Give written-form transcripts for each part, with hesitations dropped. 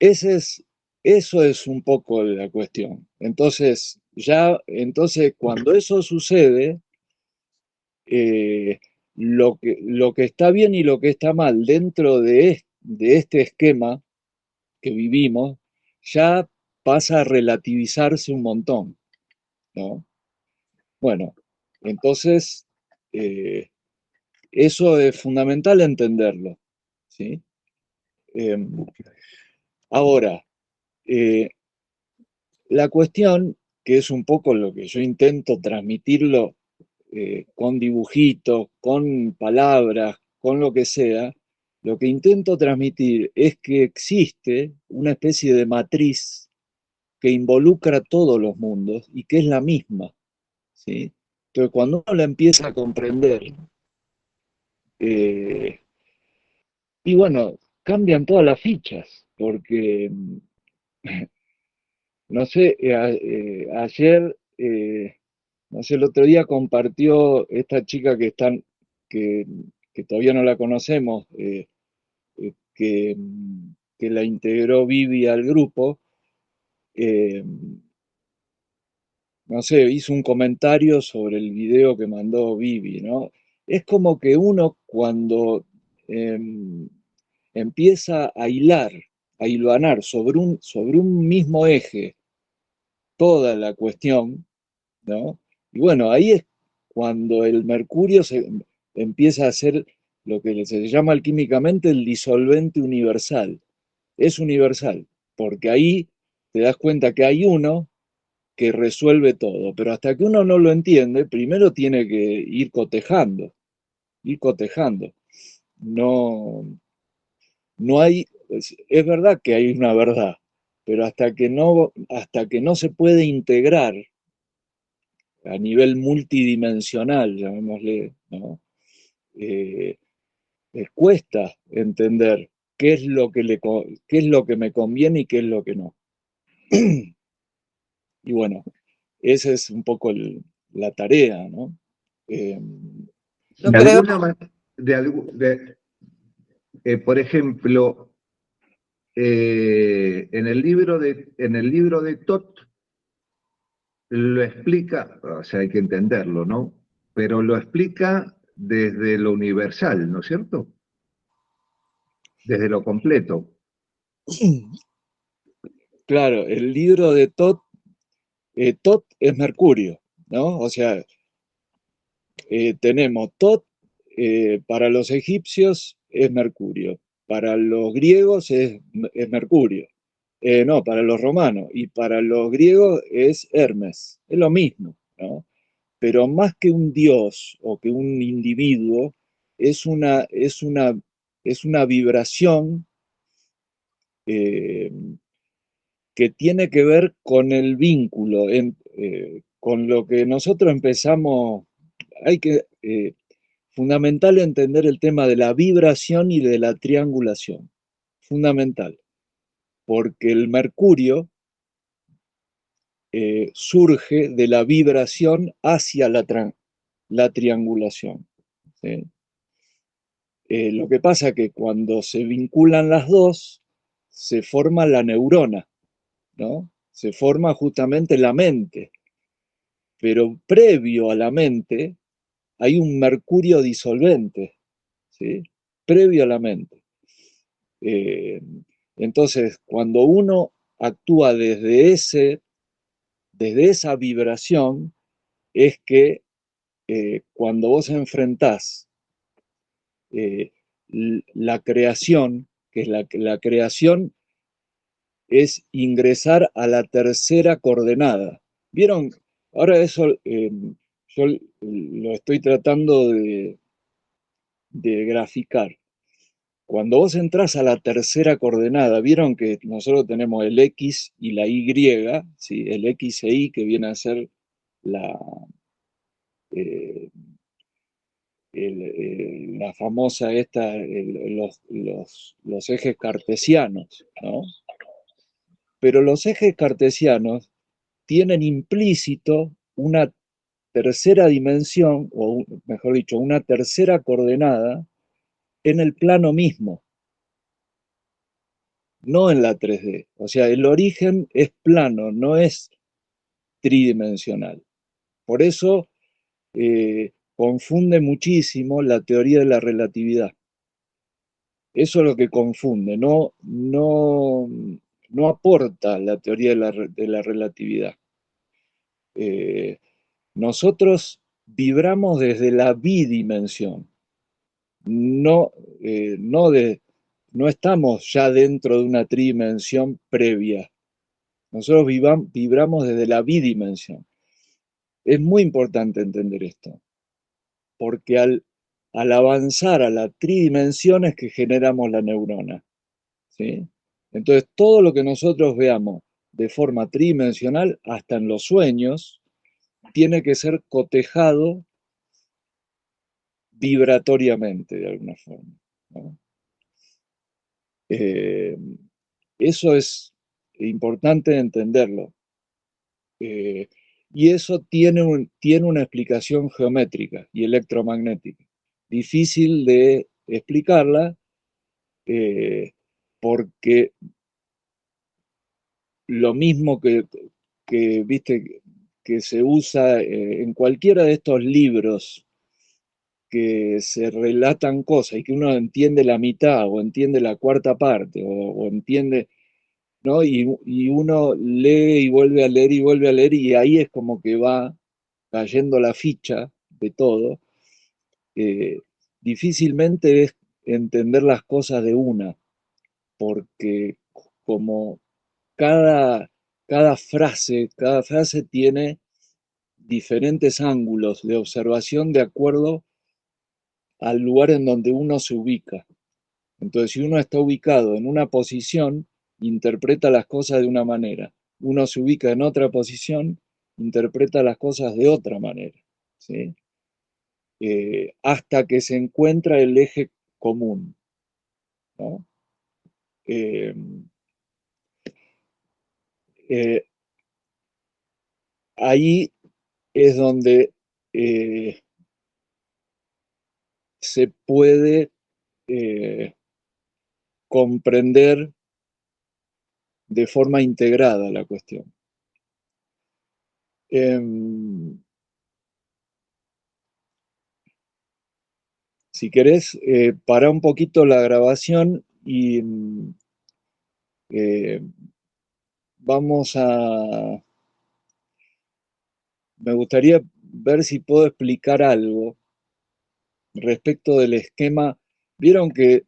ese es, eso es un poco la cuestión. Entonces cuando eso sucede, eh, lo que está bien y lo que está mal dentro de este esquema que vivimos, ya pasa a relativizarse un montón, ¿no? Bueno, entonces, eh, eso es fundamental entenderlo, ¿sí? Eh, ahora, eh, la cuestión, que es un poco lo que yo intento transmitirlo con dibujitos, con palabras, con lo que sea, lo que intento transmitir es que existe una especie de matriz que involucra todos los mundos y que es la misma, ¿sí? Entonces, cuando uno la empieza a comprender, eh, y bueno, cambian todas las fichas, porque, no sé, ayer, no sé, el otro día compartió esta chica que, que todavía no la conocemos, que la integró Vivi al grupo, eh, no sé, hizo un comentario sobre el video que mandó Vivi, ¿no? Es como que uno cuando eh, empieza a hilvanar sobre un mismo eje toda la cuestión, ¿no? Y bueno, ahí es cuando el mercurio empieza a ser lo que se llama alquímicamente el disolvente universal. Es universal, porque ahí te das cuenta que hay uno que resuelve todo, pero hasta que uno no lo entiende, primero tiene que ir cotejando. No, no hay, es verdad que hay una verdad, pero hasta que no se puede integrar a nivel multidimensional, llamémosle, ¿no? Eh, cuesta entender qué es lo que qué es lo que me conviene y qué es lo que no. Y bueno, esa es un poco la tarea, ¿no? Eh, Yo De creo, alguna manera, por ejemplo, en el libro de Tot lo explica, o sea, hay que entenderlo, ¿no? Pero lo explica desde lo universal, ¿no es cierto? Desde lo completo. claro, el libro de Tot es Mercurio, ¿no? O sea, tenemos Tot, para los egipcios es Mercurio, para los griegos es Mercurio, no, para los romanos, y para los griegos es Hermes, es lo mismo, ¿no? Pero más que un dios o que un individuo, es una, es una, es una vibración eh, que tiene que ver con el vínculo, con lo que nosotros empezamos, hay que, fundamental entender el tema de la vibración y de la triangulación, fundamental, porque el mercurio surge de la vibración hacia la triangulación, ¿sí? Lo que pasa es que cuando se vinculan las dos, se forma la neurona, ¿no? Se forma justamente la mente, pero previo a la mente hay un mercurio disolvente, ¿sí? Previo a la mente. Eh, entonces, cuando uno actúa desde esa vibración, es que cuando vos enfrentás eh, la creación, que es la creación es ingresar a la tercera coordenada. ¿Vieron? Ahora eso yo lo estoy tratando de graficar. Cuando vos entras a la tercera coordenada, vieron que nosotros tenemos el X y la Y, ¿sí? El X e Y que viene a ser la, eh, la famosa esta, los ejes cartesianos, ¿no? Pero los ejes cartesianos tienen implícito una tercera dimensión, o mejor dicho, una tercera coordenada en el plano mismo, no en la 3D. O sea, el origen es plano, no es tridimensional. Por eso confunde muchísimo la teoría de la relatividad. Eso es lo que confunde, no aporta la teoría de la relatividad. Nosotros vibramos desde la bidimensión, no, no, no estamos ya dentro de una tridimensión previa. Nosotros vibramos desde la bidimensión. Es muy importante entender esto, porque al avanzar a la tridimensión es que generamos la neurona, ¿sí? Entonces, todo lo que nosotros veamos de forma tridimensional, hasta en los sueños, tiene que ser cotejado vibratoriamente de alguna forma, ¿no? Eh, Eso es importante entenderlo. Y eso tiene una explicación geométrica y electromagnética. Difícil de explicarla porque lo mismo viste, que se usa en cualquiera de estos libros que se relatan cosas y que uno entiende la mitad o entiende la cuarta parte o entiende, ¿no? Y uno lee y vuelve a leer y vuelve a leer y ahí es como que va cayendo la ficha de todo. eh, Difícilmente es entender las cosas de una, porque como cada, cada frase tiene diferentes ángulos de observación de acuerdo al lugar en donde uno se ubica. Entonces, si uno está ubicado en una posición, interpreta las cosas de una manera. Uno se ubica en otra posición, interpreta las cosas de otra manera, ¿sí? Hasta que se encuentra el eje común, ¿no? Eh, eh, Ahí es donde eh, se puede comprender de forma integrada la cuestión. Si querés, para un poquito la grabación y eh, vamos a... Me gustaría ver si puedo explicar algo respecto del esquema. Vieron que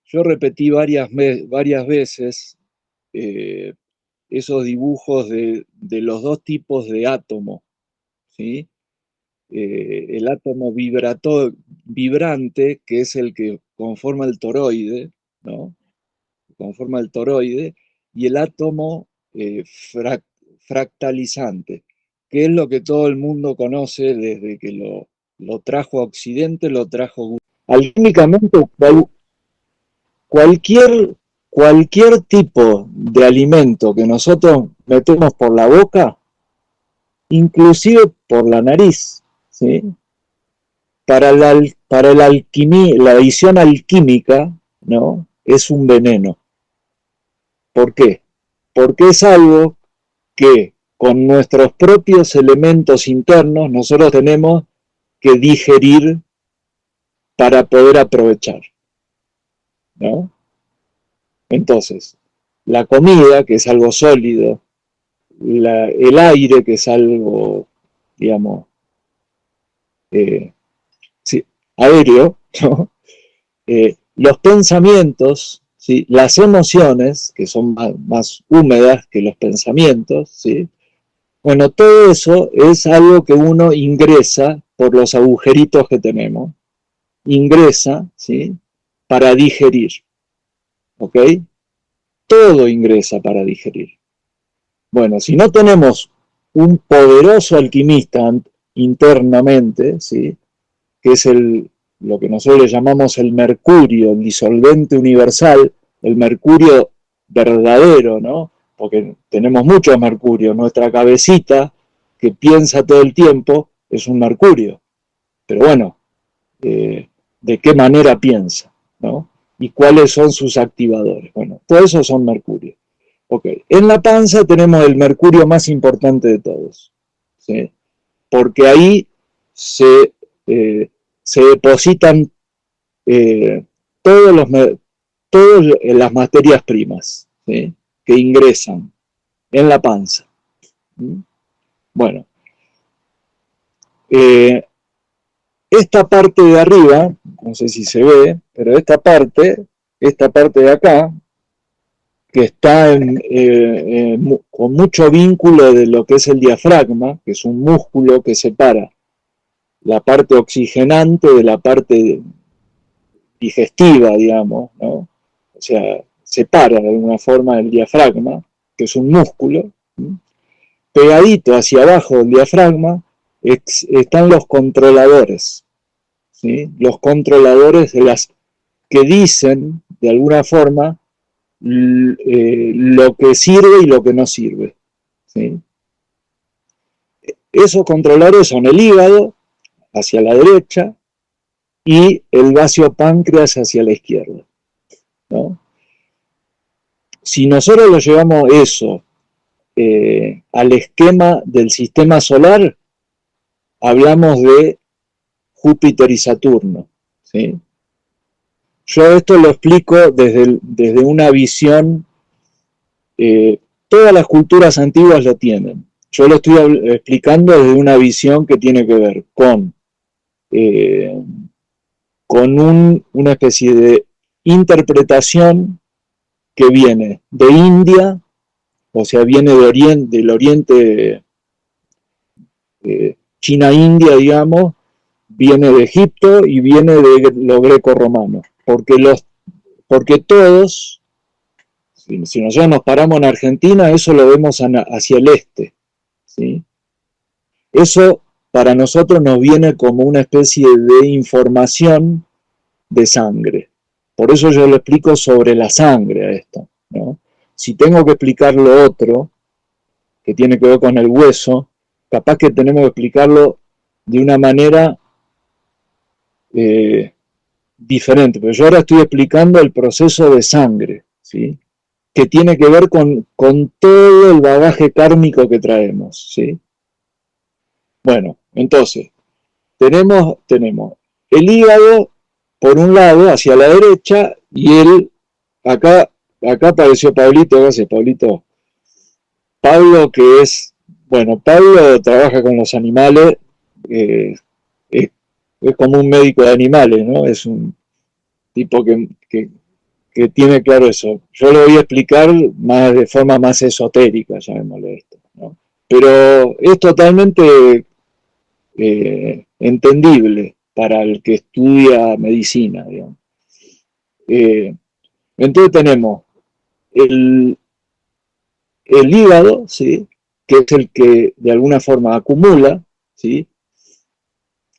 yo repetí varias veces eh, esos dibujos de los dos tipos de átomo, ¿sí? El átomo vibrante, que es el que conforma el toroide, ¿no? Conforma el toroide, y el átomo fractalizante, que es lo que todo el mundo conoce desde que lo trajo a Occidente, lo trajo alquímicamente. Cualquier, cualquier tipo de alimento que nosotros metemos por la boca, inclusive por la nariz, ¿sí? La adición alquímica, ¿no? Es un veneno. ¿Por qué? Porque es algo que con nuestros propios elementos internos nosotros tenemos que digerir para poder aprovechar, ¿no? Entonces, la comida, que es algo sólido, el aire, que es algo, digamos, eh, sí, aéreo, ¿no? Los pensamientos, ¿sí? Las emociones, que son más húmedas que los pensamientos, ¿sí? Bueno, todo eso es algo que uno ingresa por los agujeritos que tenemos, ingresa, ¿sí? Para digerir, ¿ok? Todo ingresa para digerir. Bueno, si no tenemos un poderoso alquimista internamente, ¿sí? Que es lo que nosotros le llamamos el mercurio, el disolvente universal, el mercurio verdadero, ¿no? Porque tenemos mucho mercurio. Nuestra cabecita, que piensa todo el tiempo, es un mercurio. Pero bueno, ¿de qué manera piensa? ¿No? ¿Y cuáles son sus activadores? Bueno, todo eso son mercurio. Okay. En la panza tenemos el mercurio más importante de todos, ¿sí? Porque ahí se depositan todas las materias primas, ¿sí? Que ingresan en la panza. Bueno, esta parte de arriba, no sé si se ve, pero esta parte de acá, que está con mucho vínculo de lo que es el diafragma, que es un músculo que separa la parte oxigenante de la parte digestiva, digamos, ¿no? O sea, separa de alguna forma el diafragma, que es un músculo. ¿Sí? Pegadito hacia abajo del diafragma están los controladores, ¿sí? Los controladores que dicen, de alguna forma, lo que sirve y lo que no sirve, ¿sí? Esos controladores son el hígado hacia la derecha y el vaso páncreas hacia la izquierda, ¿no? Si nosotros lo llevamos eso al esquema del sistema solar, hablamos de Júpiter y Saturno, ¿sí? Yo esto lo explico desde una visión, todas las culturas antiguas lo tienen. Yo lo estoy explicando desde una visión que tiene que ver con una especie de interpretación que viene de India, o sea, viene del Oriente, China-India, digamos, viene de Egipto y viene de lo greco-romano, porque todos, si nosotros nos paramos en Argentina, eso lo vemos hacia el este, ¿sí? Eso para nosotros nos viene como una especie de información de sangre. Por eso yo lo explico sobre la sangre a esto, ¿no? Si tengo que explicar lo otro, que tiene que ver con el hueso, capaz que tenemos que explicarlo de una manera diferente. Pero yo ahora estoy explicando el proceso de sangre, ¿sí? Que tiene que ver con todo el bagaje kármico que traemos, ¿sí? Bueno, entonces, tenemos el hígado por un lado, hacia la derecha, y acá apareció Pablito, gracias Pablito. Pablo, que bueno, Pablo trabaja con los animales, es como un médico de animales, ¿no? Es un tipo que tiene claro eso. Yo lo voy a explicar de forma más esotérica, llamémosle esto, ¿no? Pero es totalmente entendible para el que estudia medicina, digamos. Entonces tenemos el hígado, ¿sí? Que es el que de alguna forma acumula, ¿sí?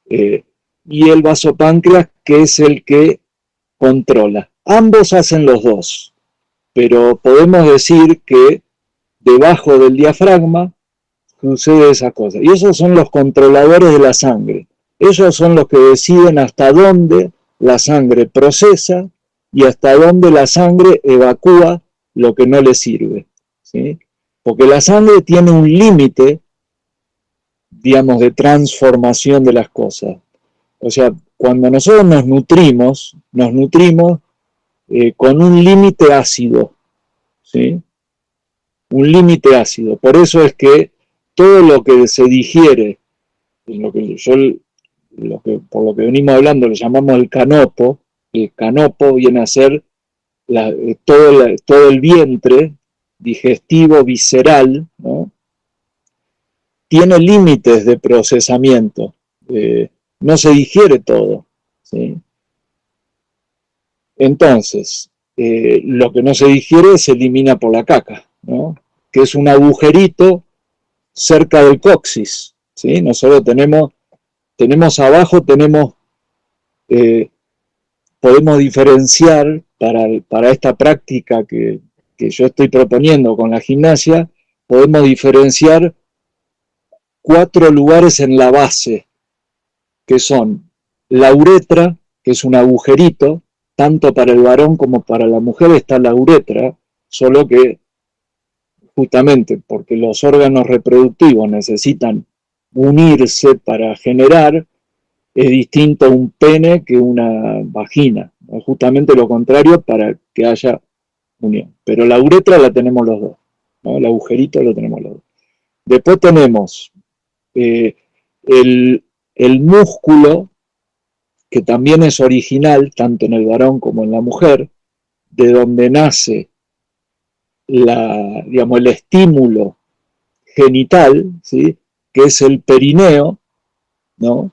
Y el vasopáncreas, que es el que controla. Ambos hacen los dos, pero podemos decir que debajo del diafragma sucede esa cosa. Y esos son los controladores de la sangre. Ellos son los que deciden hasta dónde la sangre procesa y hasta dónde la sangre evacúa lo que no le sirve, ¿sí? Porque la sangre tiene un límite, digamos, de transformación de las cosas. O sea, cuando nosotros nos nutrimos con un límite ácido, ¿sí? Un límite ácido. Por eso es que todo lo que se digiere, por lo que venimos hablando, le llamamos el canopo viene a ser todo el vientre digestivo, visceral, ¿no? Tiene límites de procesamiento, no se digiere todo, ¿sí? Entonces, lo que no se digiere se elimina por la caca, ¿no? Que es un agujerito cerca del coxis, ¿sí? Nosotros tenemos abajo, podemos diferenciar para esta práctica que yo estoy proponiendo con la gimnasia, podemos diferenciar 4 lugares en la base, que son la uretra, que es un agujerito, tanto para el varón como para la mujer está la uretra, solo que justamente porque los órganos reproductivos necesitan unirse para generar, es distinto un pene que una vagina, ¿no? Justamente lo contrario para que haya unión. Pero la uretra la tenemos los dos, ¿no? El agujerito lo tenemos los dos. Después tenemos eh, el, el músculo, que también es original, tanto en el varón como en la mujer, de donde nace digamos, el estímulo genital, ¿sí? Que es el perineo, ¿no?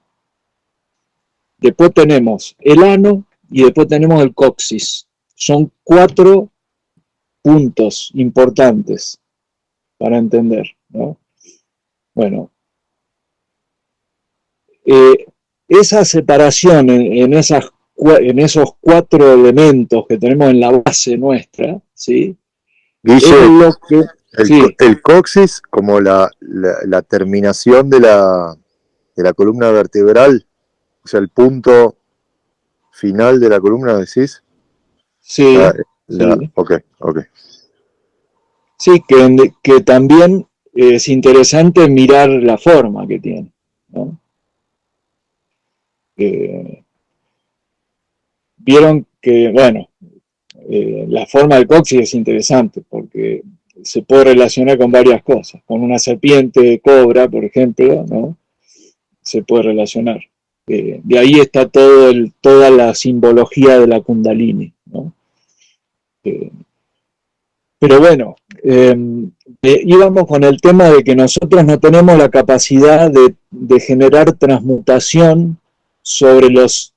Después tenemos el ano y después tenemos el coxis. Son 4 puntos importantes para entender, ¿no? Bueno, eh, esa separación en esos 4 elementos que tenemos en la base nuestra, ¿sí? Es Guille, lo que, sí, el coxis como la terminación de la columna vertebral, o sea, el punto final de la columna, decís. La, sí, sí, ok, ok. sí, que también es interesante mirar la forma que tiene, ¿no? Eh, Vieron que, bueno, la forma del coxis es interesante porque se puede relacionar con varias cosas. Con una serpiente cobra, por ejemplo, ¿no? Se puede relacionar. De ahí está toda la simbología de la Kundalini, ¿no? Eh, pero bueno, íbamos con el tema de que nosotros no tenemos la capacidad de generar transmutación sobre los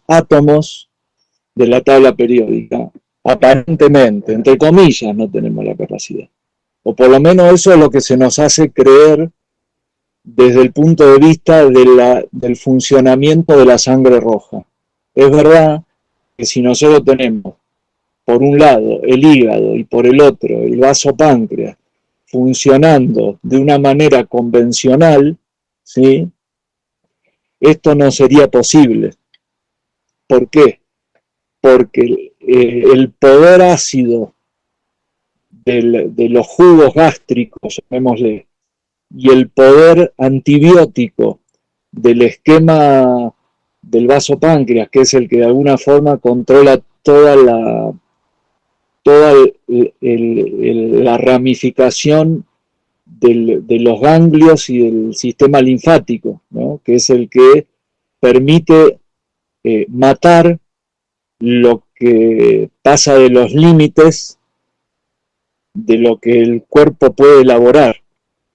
átomos de la tabla periódica. Aparentemente, entre comillas, no tenemos la capacidad. O por lo menos eso es lo que se nos hace creer desde el punto de vista del funcionamiento de la sangre roja. Es verdad que si nosotros tenemos por un lado el hígado y por el otro el vaso páncreas funcionando de una manera convencional, ¿sí? Esto no sería posible. ¿Por qué? Porque el poder ácido de los jugos gástricos, llamémosle, y el poder antibiótico del esquema del vaso páncreas, que es el que de alguna forma controla toda la ramificación de los ganglios y del sistema linfático, ¿no? Que es el que permite matar lo que pasa de los límites de lo que el cuerpo puede elaborar,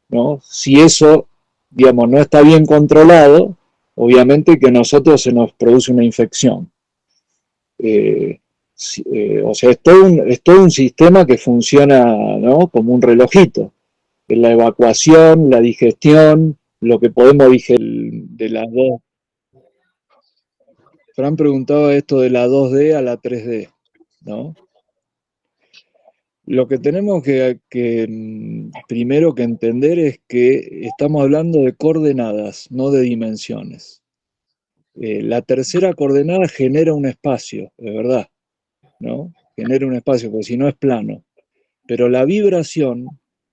¿no? Si eso, digamos, no está bien controlado, obviamente que a nosotros se nos produce una infección. Eh, o sea, es todo un sistema que funciona, ¿no? Como un relojito. La evacuación, la digestión, lo que podemos digerir de las dos. Fran preguntaba esto de la 2D a la 3D, ¿no? Lo que tenemos que primero que entender es que estamos hablando de coordenadas, no de dimensiones. La tercera coordenada genera un espacio, de verdad, ¿no? Genera un espacio, porque si no es plano. Pero la vibración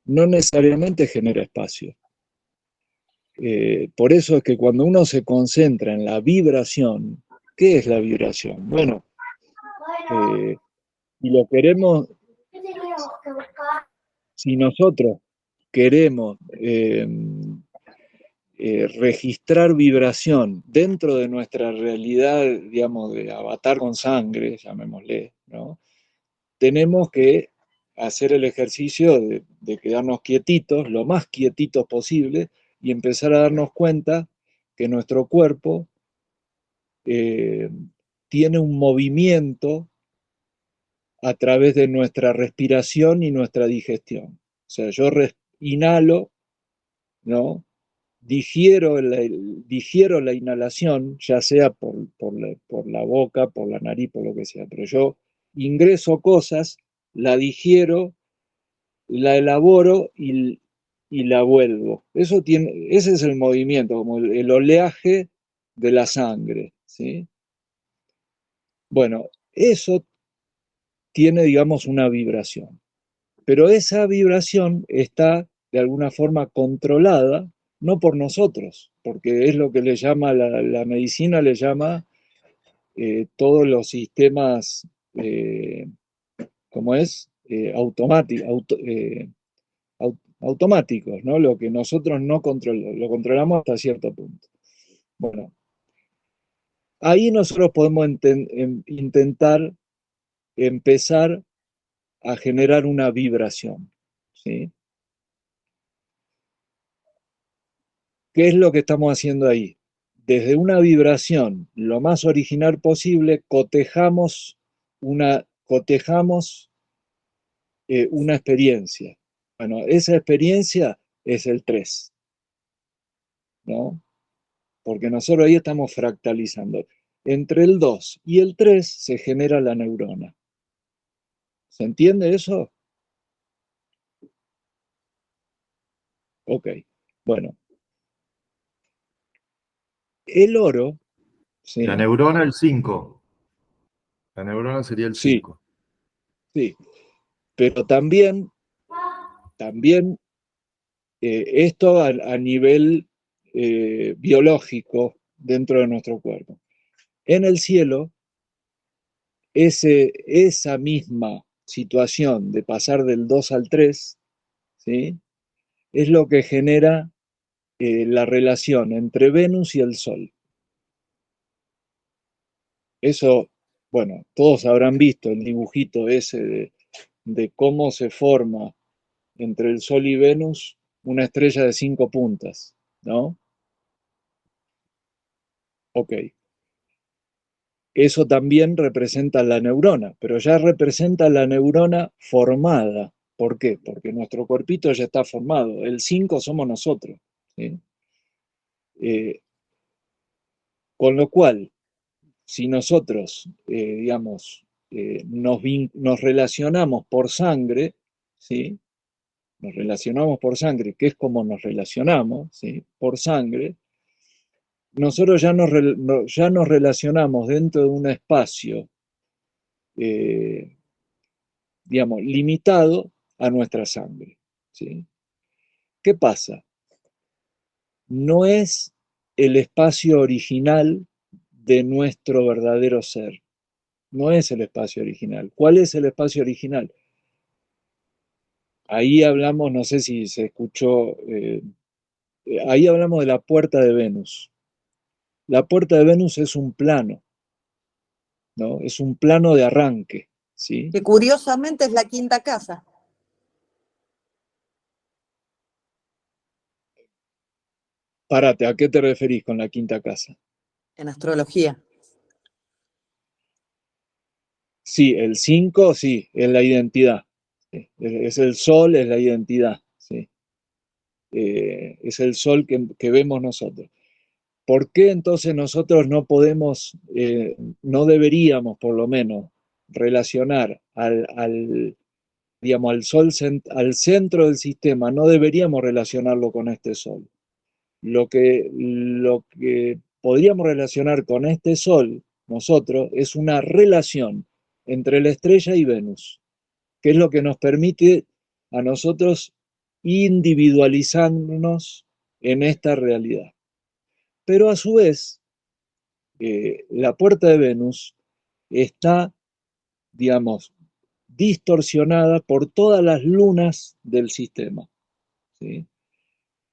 no necesariamente genera espacio. Por eso es que cuando uno se concentra en la vibración, ¿qué es la vibración? Bueno, si lo queremos, si nosotros queremos registrar vibración dentro de nuestra realidad, digamos, de avatar con sangre, llamémosle, ¿no? Tenemos que hacer el ejercicio de quedarnos quietitos, lo más quietitos posible, y empezar a darnos cuenta que nuestro cuerpo eh, tiene un movimiento a través de nuestra respiración y nuestra digestión. O sea, yo inhalo, ¿no? Digiero la inhalación, ya sea por la boca, por la nariz, por lo que sea, pero yo ingreso cosas, la digiero, la elaboro y la vuelvo. Ese es el movimiento, como el oleaje de la sangre, ¿sí? Bueno, eso tiene, digamos, una vibración. Pero esa vibración está de alguna forma controlada, no por nosotros, porque es lo que le llama, la medicina le llama todos los sistemas, ¿cómo es? Automáticos, ¿no? Lo que nosotros no controlamos, lo controlamos hasta cierto punto. Bueno, ahí nosotros podemos intentar empezar a generar una vibración, ¿sí? ¿Qué es lo que estamos haciendo ahí? Desde una vibración lo más original posible, cotejamos una experiencia. Bueno, esa experiencia es el 3, ¿no? Porque nosotros ahí estamos fractalizando. Entre el 2 y el 3 se genera la neurona. ¿Se entiende eso? Ok. Bueno, el oro, La ¿sí? neurona el 5. La neurona sería el Sí, 5. sí. Pero también esto a nivel biológico dentro de nuestro cuerpo. En el cielo, esa misma situación de pasar del 2 al 3, ¿sí? Es lo que genera la relación entre Venus y el Sol. Eso, bueno, todos habrán visto el dibujito ese de cómo se forma entre el Sol y Venus una estrella de 5 puntas, ¿no? Ok. Eso también representa la neurona, pero ya representa la neurona formada. ¿Por qué? Porque nuestro cuerpito ya está formado. El 5 somos nosotros, ¿sí? Eh, con lo cual, si nosotros, digamos, nos relacionamos por sangre, ¿sí? Nos relacionamos por sangre, que es como nos relacionamos, ¿sí? Por sangre, nosotros ya nos relacionamos dentro de un espacio, eh, digamos, limitado a nuestra sangre, ¿sí? ¿Qué pasa? No es el espacio original de nuestro verdadero ser. No es el espacio original. ¿Cuál es el espacio original? Ahí hablamos, no sé si se escuchó, ahí hablamos de la puerta de Venus. La puerta de Venus es un plano, ¿no? Es un plano de arranque, ¿sí? Que curiosamente es la quinta casa. Párate, ¿a qué te referís con la quinta casa? En astrología. Sí, el 5, sí, es la identidad. Sí. Es el sol, es la identidad, ¿sí? Es el sol que vemos nosotros. ¿Por qué entonces nosotros no podemos, no deberíamos por lo menos relacionar digamos, al sol, al centro del sistema, no deberíamos relacionarlo con este sol? Lo que podríamos relacionar con este sol, nosotros, es una relación entre la estrella y Venus, que es lo que nos permite a nosotros individualizarnos en esta realidad. Pero a su vez, la puerta de Venus está, digamos, distorsionada por todas las lunas del sistema, ¿sí?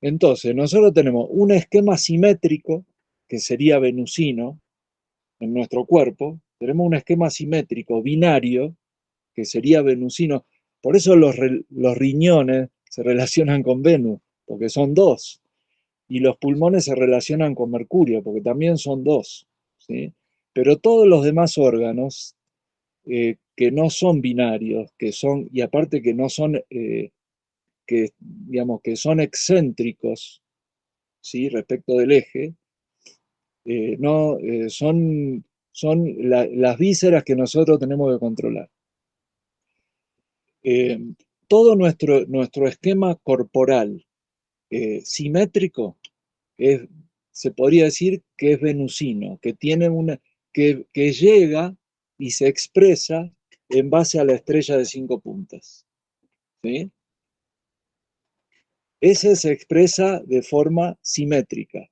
Entonces, nosotros tenemos un esquema simétrico, que sería venusino, en nuestro cuerpo, tenemos un esquema simétrico binario, que sería venusino. Por eso los riñones se relacionan con Venus, porque son dos. Y los pulmones se relacionan con Mercurio, porque también son dos, ¿sí? Pero todos los demás órganos que no son binarios, que son, y aparte que no son, que, digamos, que son excéntricos, ¿sí? Respecto del eje, no, las vísceras que nosotros tenemos que controlar. Eh, todo nuestro esquema corporal simétrico es, se podría decir que es venusino, que tiene que llega, y se expresa en base a la estrella de 5 puntas. ¿Sí? Ese se expresa de forma simétrica.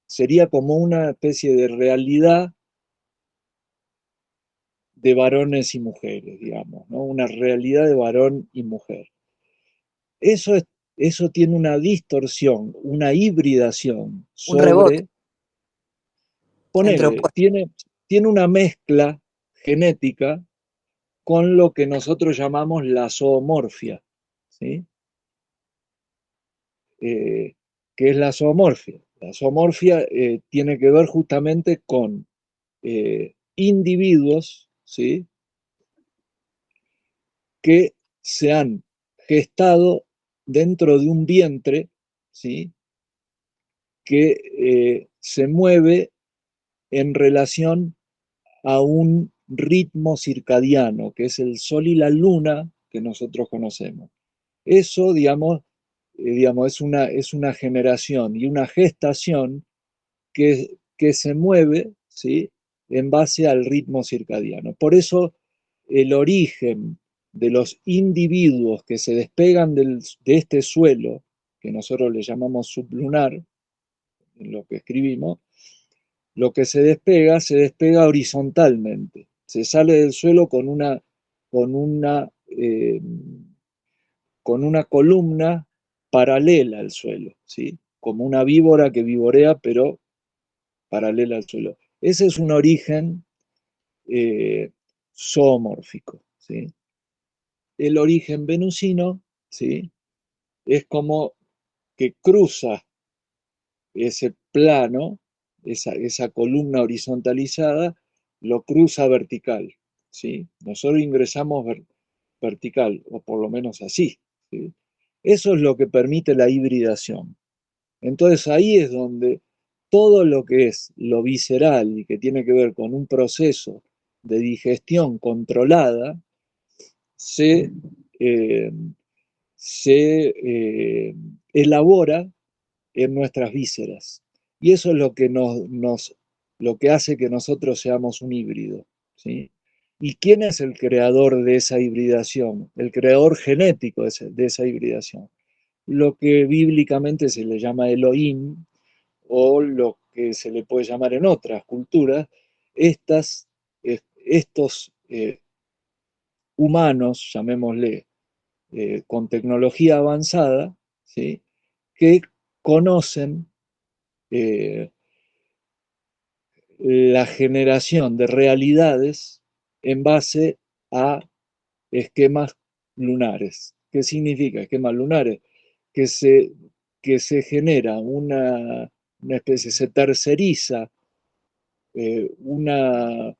Sería como una especie de realidad de varones y mujeres, digamos, ¿no? Una realidad de varón y mujer. Eso tiene una distorsión, una hibridación Un rebote sobre, entre ponele, opuestos. tiene una mezcla genética con lo que nosotros llamamos la zoomorfia, ¿sí? ¿Qué es la zoomorfia? La zoomorfia tiene que ver justamente con individuos, ¿sí? Que se han gestado dentro de un vientre, ¿sí? Que se mueve en relación a un ritmo circadiano, que es el sol y la luna que nosotros conocemos. Eso, digamos es una generación y una gestación que se mueve, ¿sí? En base al ritmo circadiano. Por eso el origen de los individuos que se despegan de este suelo, que nosotros le llamamos sublunar, en lo que escribimos, lo que se despega horizontalmente. Se sale del suelo con una, eh, con una columna paralela al suelo, ¿sí? Como una víbora que vivorea, pero paralela al suelo. Ese es un origen eh, zoomórfico, ¿sí? El origen venusino, ¿sí? Es como que cruza ese plano, esa columna horizontalizada, lo cruza vertical, ¿sí? Nosotros ingresamos vertical, o por lo menos así, ¿sí? Eso es lo que permite la hibridación. Entonces ahí es donde todo lo que es lo visceral y que tiene que ver con un proceso de digestión controlada se, eh, se elabora en nuestras vísceras. Y eso es lo que, lo que hace que nosotros seamos un híbrido, ¿sí? ¿Y quién es el creador de esa hibridación? El creador genético de esa hibridación. Lo que bíblicamente se le llama Elohim, o lo que se le puede llamar en otras culturas, estos humanos, llamémosle, con tecnología avanzada, ¿sí? Que conocen eh, la generación de realidades en base a esquemas lunares. ¿Qué significa esquemas lunares? Que se, que se genera una especie, se terceriza una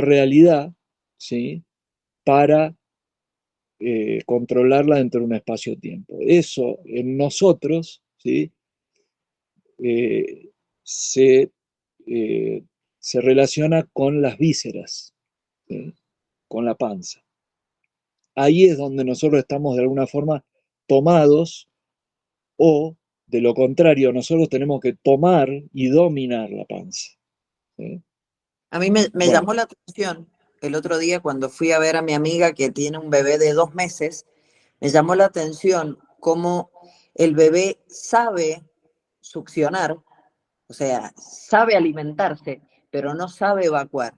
realidad, ¿sí? Para controlarla dentro de un espacio-tiempo. Eso en nosotros, ¿sí? Eh, se, eh, se relaciona con las vísceras, ¿sí? Con la panza. Ahí es donde nosotros estamos de alguna forma tomados, o de lo contrario, nosotros tenemos que tomar y dominar la panza, ¿sí? A mí me Bueno, llamó la atención el otro día cuando fui a ver a mi amiga que tiene un bebé de 2 meses, me llamó la atención cómo el bebé sabe succionar, o sea, sabe alimentarse, pero no sabe evacuar.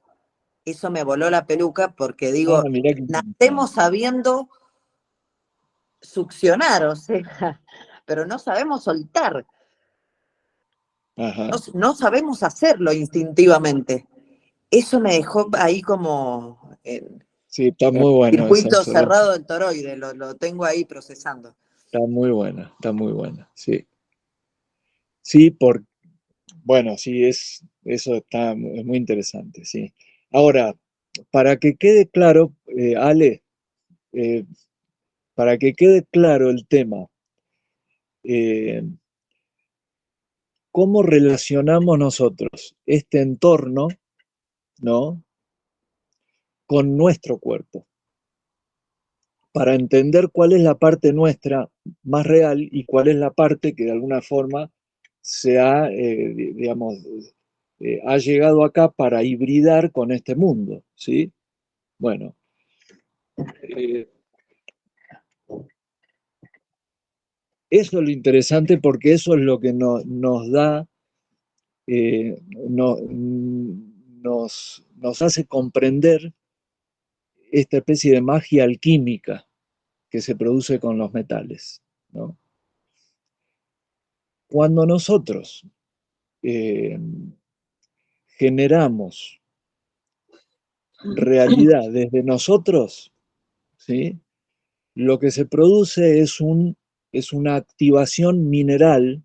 Eso me voló la peluca porque digo, mirá qué interesante. nacemos sabiendo succionar, o sea, pero no sabemos soltar, Ajá. no sabemos hacerlo instintivamente. Eso me dejó ahí como Sí, está en muy bueno esa circuito observación. cerrado del toroide, lo tengo ahí procesando. Está muy buena, sí. Sí, bueno, sí, eso es muy interesante, sí. Ahora, para que quede claro, Ale, eh, para que quede claro el tema, eh, ¿cómo relacionamos nosotros este entorno, ¿no? Con nuestro cuerpo? Para entender cuál es la parte nuestra más real y cuál es la parte que de alguna forma se ha, digamos, ha llegado acá para hibridar con este mundo, ¿sí? Bueno, eh, eso es lo interesante porque eso es lo que nos da, eh, no- nos hace comprender esta especie de magia alquímica que se produce con los metales, ¿no? Cuando nosotros eh, generamos realidad desde nosotros, ¿sí? Lo que se produce es una activación mineral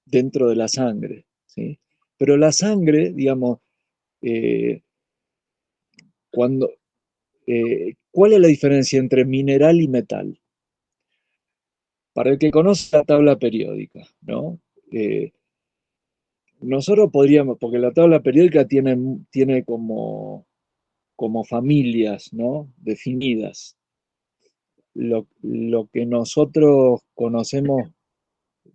dentro de la sangre, ¿sí? Pero la sangre, digamos, eh, cuando, ¿cuál es la diferencia entre mineral y metal? Para el que conoce la tabla periódica, ¿no? Nosotros podríamos, porque la tabla periódica tiene como familias, ¿no? Definidas. Lo que nosotros conocemos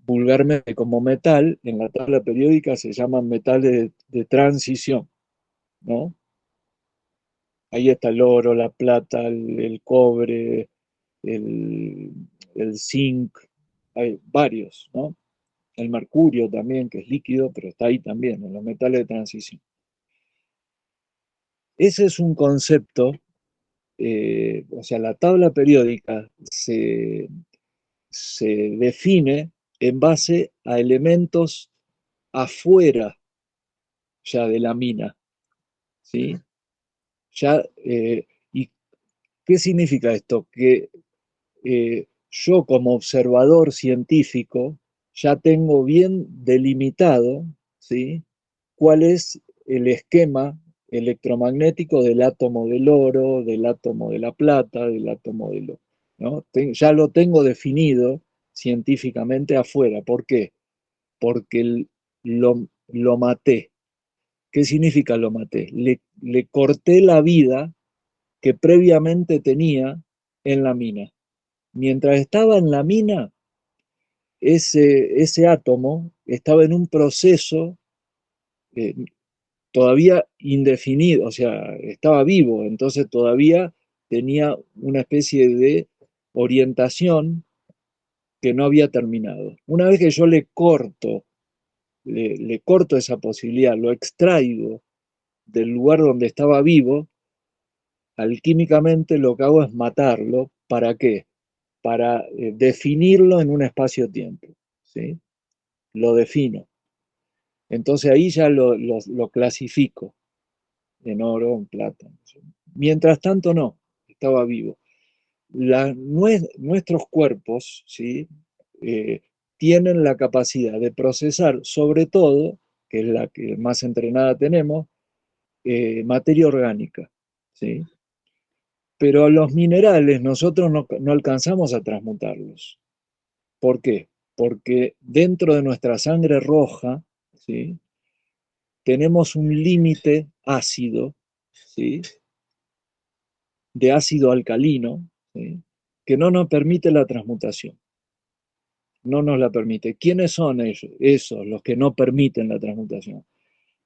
vulgarmente como metal, en la tabla periódica se llaman metales de transición, ¿no? Ahí está el oro, la plata, el cobre, el, el zinc, hay varios, ¿no? El mercurio también, que es líquido, pero está ahí también, en los metales de transición. Ese es un concepto, o sea, la tabla periódica se define en base a elementos afuera ya de la mina, ¿sí? Ya, ¿y qué significa esto? Que yo como observador científico ya tengo bien delimitado, ¿sí? Cuál es el esquema electromagnético del átomo del oro, del átomo de la plata, del átomo del oro, ¿no? Ya lo tengo definido científicamente afuera. ¿Por qué? Porque lo maté. ¿Qué significa lo maté? Le corté la vida que previamente tenía en la mina. Mientras estaba en la mina, ese átomo estaba en un proceso eh, todavía indefinido, o sea, estaba vivo, entonces todavía tenía una especie de orientación que no había terminado. Una vez que yo le corto esa posibilidad, lo extraigo del lugar donde estaba vivo, alquímicamente lo que hago es matarlo. ¿Para qué? Para definirlo en un espacio-tiempo, ¿sí? Lo defino. Entonces ahí ya lo clasifico en oro, en plata. Mientras tanto no, estaba vivo. Nuestros cuerpos, ¿sí? Eh, tienen la capacidad de procesar, sobre todo, que es la que más entrenada tenemos, materia orgánica, ¿sí? Pero los minerales nosotros no alcanzamos a transmutarlos. ¿Por qué? Porque dentro de nuestra sangre roja, ¿sí? Tenemos un límite ácido, ¿sí? De ácido alcalino, ¿sí? Que no nos permite la transmutación. No nos la permite. ¿Quiénes son ellos? Esos, los que no permiten la transmutación.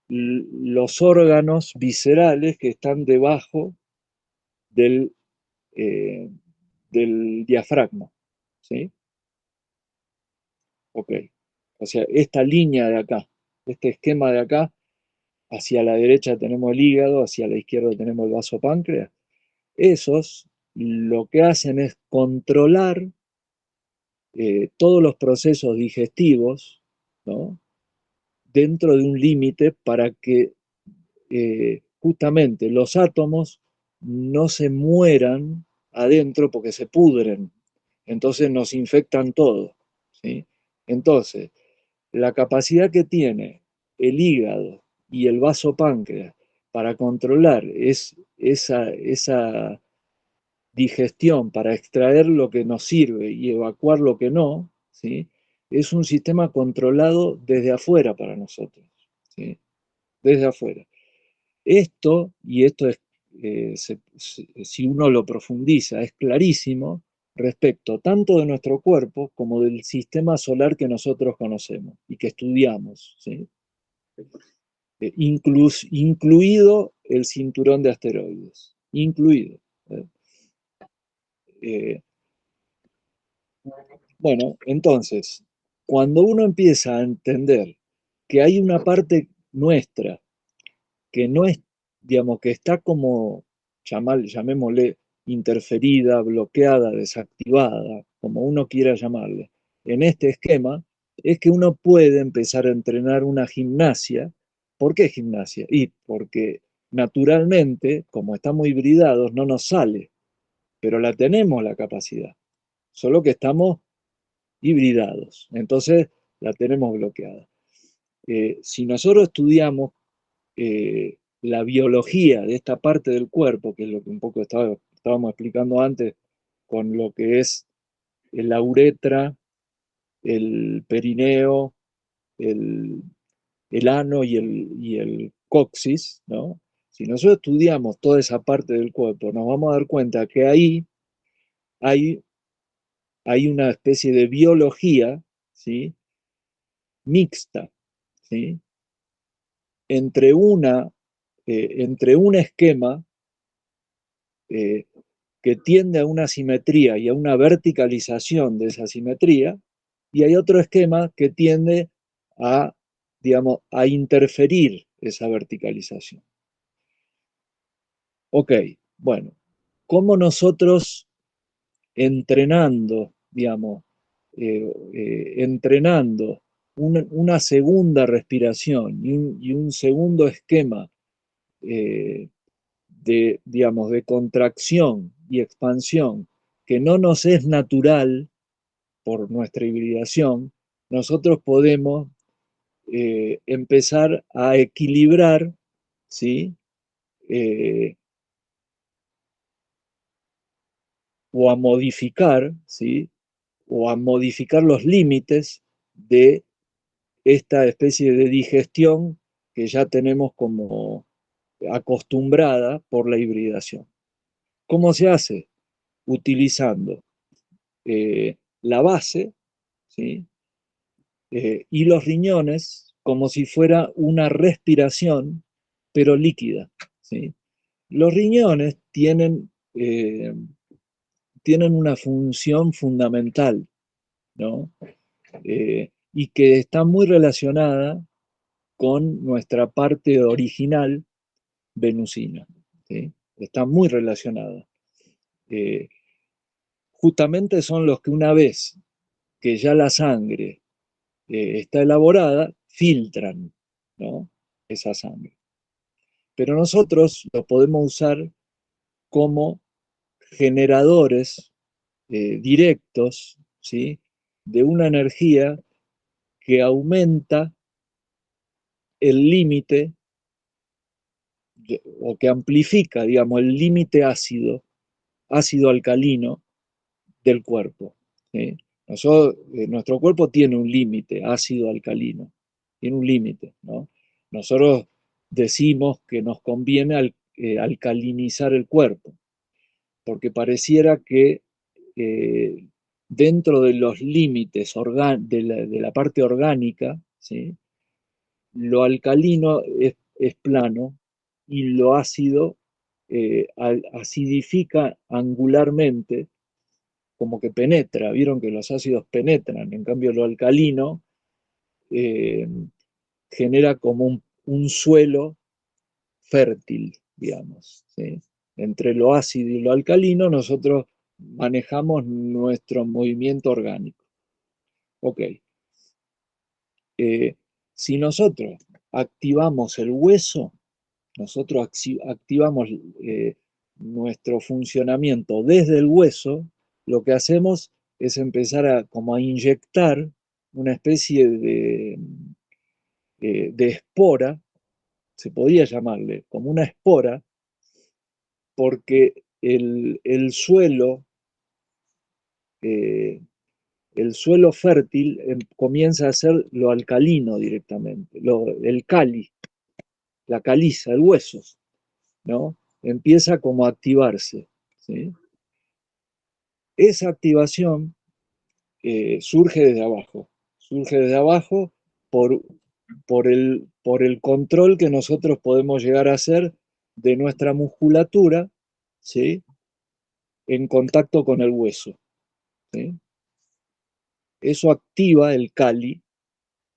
Los órganos viscerales que están debajo del, eh, del diafragma, ¿sí? Ok. O sea, esta línea de acá, este esquema de acá, hacia la derecha tenemos el hígado, hacia la izquierda tenemos el vaso páncreas. Esos lo que hacen es controlar todos los procesos digestivos, ¿no? Dentro de un límite para que justamente los átomos no se mueran adentro porque se pudren, entonces nos infectan todo, ¿sí? Entonces, la capacidad que tiene el hígado y el vaso páncreas para controlar esa digestión, para extraer lo que nos sirve y evacuar lo que no, ¿sí? Es un sistema controlado desde afuera para nosotros, ¿sí? Desde afuera. Esto es, si uno lo profundiza, es clarísimo respecto tanto de nuestro cuerpo como del sistema solar que nosotros conocemos y que estudiamos, ¿sí? incluido el cinturón de asteroides, incluido. Eh, bueno, entonces, cuando uno empieza a entender que hay una parte nuestra que no es, digamos, que está como, llamémosle, interferida, bloqueada, desactivada, como uno quiera llamarle, en este esquema, es que uno puede empezar a entrenar una gimnasia. ¿Por qué gimnasia? Y porque naturalmente, como estamos hibridados, no nos sale, pero la tenemos la capacidad, solo que estamos hibridados, entonces la tenemos bloqueada. Si nosotros estudiamos la biología de esta parte del cuerpo, que es lo que un poco estábamos explicando antes, con lo que es la uretra, el perineo, el, el ano y el coxis, ¿no? Si nosotros estudiamos toda esa parte del cuerpo, nos vamos a dar cuenta que ahí hay, hay una especie de biología, ¿sí? Mixta, ¿sí? Entre, entre un esquema eh, que tiende a una simetría y a una verticalización de esa simetría, y hay otro esquema que tiende a, digamos, a interferir esa verticalización. Ok, bueno, ¿cómo nosotros entrenando, digamos, entrenando una segunda respiración y un segundo esquema digamos, de contracción y expansión que no nos es natural por nuestra hibridación, nosotros podemos empezar a equilibrar, ¿sí? Eh, o a modificar, ¿sí? O a modificar los límites de esta especie de digestión que ya tenemos como acostumbrada por la hibridación. ¿Cómo se hace? Utilizando la base, ¿sí? Y los riñones como si fuera una respiración, pero líquida, ¿sí? Los riñones tienen una función fundamental, ¿no? Y que está muy relacionada con nuestra parte original venusina, ¿sí? Está muy relacionada. Eh, Justamente son los que una vez que ya la sangre está elaborada, filtran, ¿no? Esa sangre. Pero nosotros lo podemos usar como generadores directos, ¿sí? De una energía que aumenta el límite o que amplifica, digamos, el límite ácido alcalino del cuerpo, ¿sí? Nuestro cuerpo tiene un límite ácido alcalino, tiene un límite, ¿no? Nosotros decimos que nos conviene alcalinizar el cuerpo, porque pareciera que eh, dentro de los límites de la parte orgánica, ¿sí? Lo alcalino es plano y lo ácido acidifica angularmente, como que penetra. Vieron que los ácidos penetran, en cambio lo alcalino eh, genera como un suelo fértil, digamos, ¿sí? Entre lo ácido y lo alcalino nosotros manejamos nuestro movimiento orgánico. Ok. Si nosotros activamos el hueso, nosotros activamos nuestro funcionamiento desde el hueso, lo que hacemos es empezar como a inyectar una especie de espora, se podría llamarle como una espora, porque eh, el suelo fértil comienza a ser lo alcalino directamente, el cali, la caliza, el hueso, ¿no? Empieza como a activarse, ¿sí? Esa activación surge desde abajo por por el control que nosotros podemos llegar a hacer de nuestra musculatura, ¿sí? En contacto con el hueso, ¿sí? Eso activa el Kali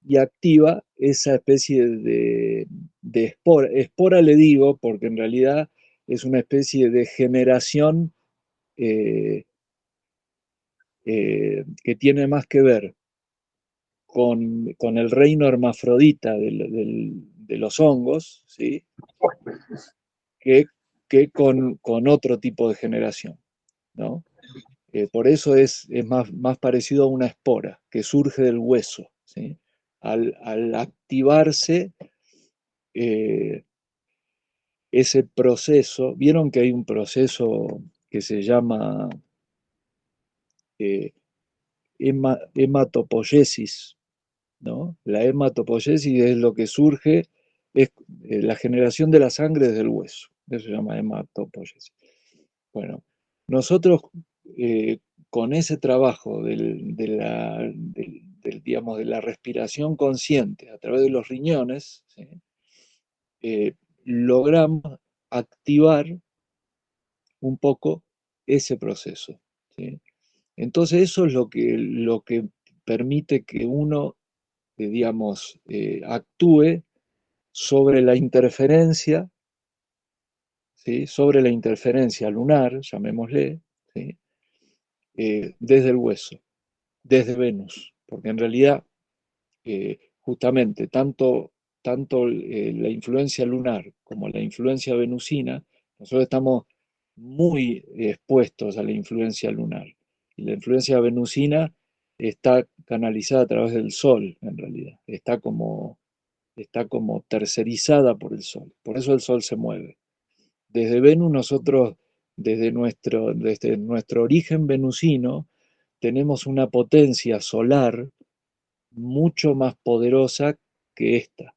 y activa esa especie de espora. Espora le digo porque en realidad es una especie de generación eh, que tiene más que ver con el reino hermafrodita de los hongos, ¿sí? que, que con otro tipo de generación, ¿no? Por eso es más parecido a una espora que surge del hueso, ¿sí? Al activarse eh, ese proceso, vieron que hay un proceso que se llama eh, hematopoiesis, ¿no? La hematopoiesis es lo que surge, es la generación de la sangre desde el hueso, eso se llama hematopoiesis. Bueno, nosotros con ese trabajo digamos, de la respiración consciente a través de los riñones, ¿sí? Logramos activar un poco ese proceso, ¿sí? Entonces eso es lo que permite que uno, digamos, actúe sobre la interferencia, ¿sí? Sobre la interferencia lunar, llamémosle, ¿sí? Desde el hueso, desde Venus, porque en realidad, justamente, tanto la influencia lunar como la influencia venusina, nosotros estamos muy expuestos a la influencia lunar. Y la influencia venusina está canalizada a través del Sol, en realidad. Está como tercerizada por el Sol. Por eso el Sol se mueve. Desde Venus nosotros, desde nuestro origen venusino, tenemos una potencia solar mucho más poderosa que esta,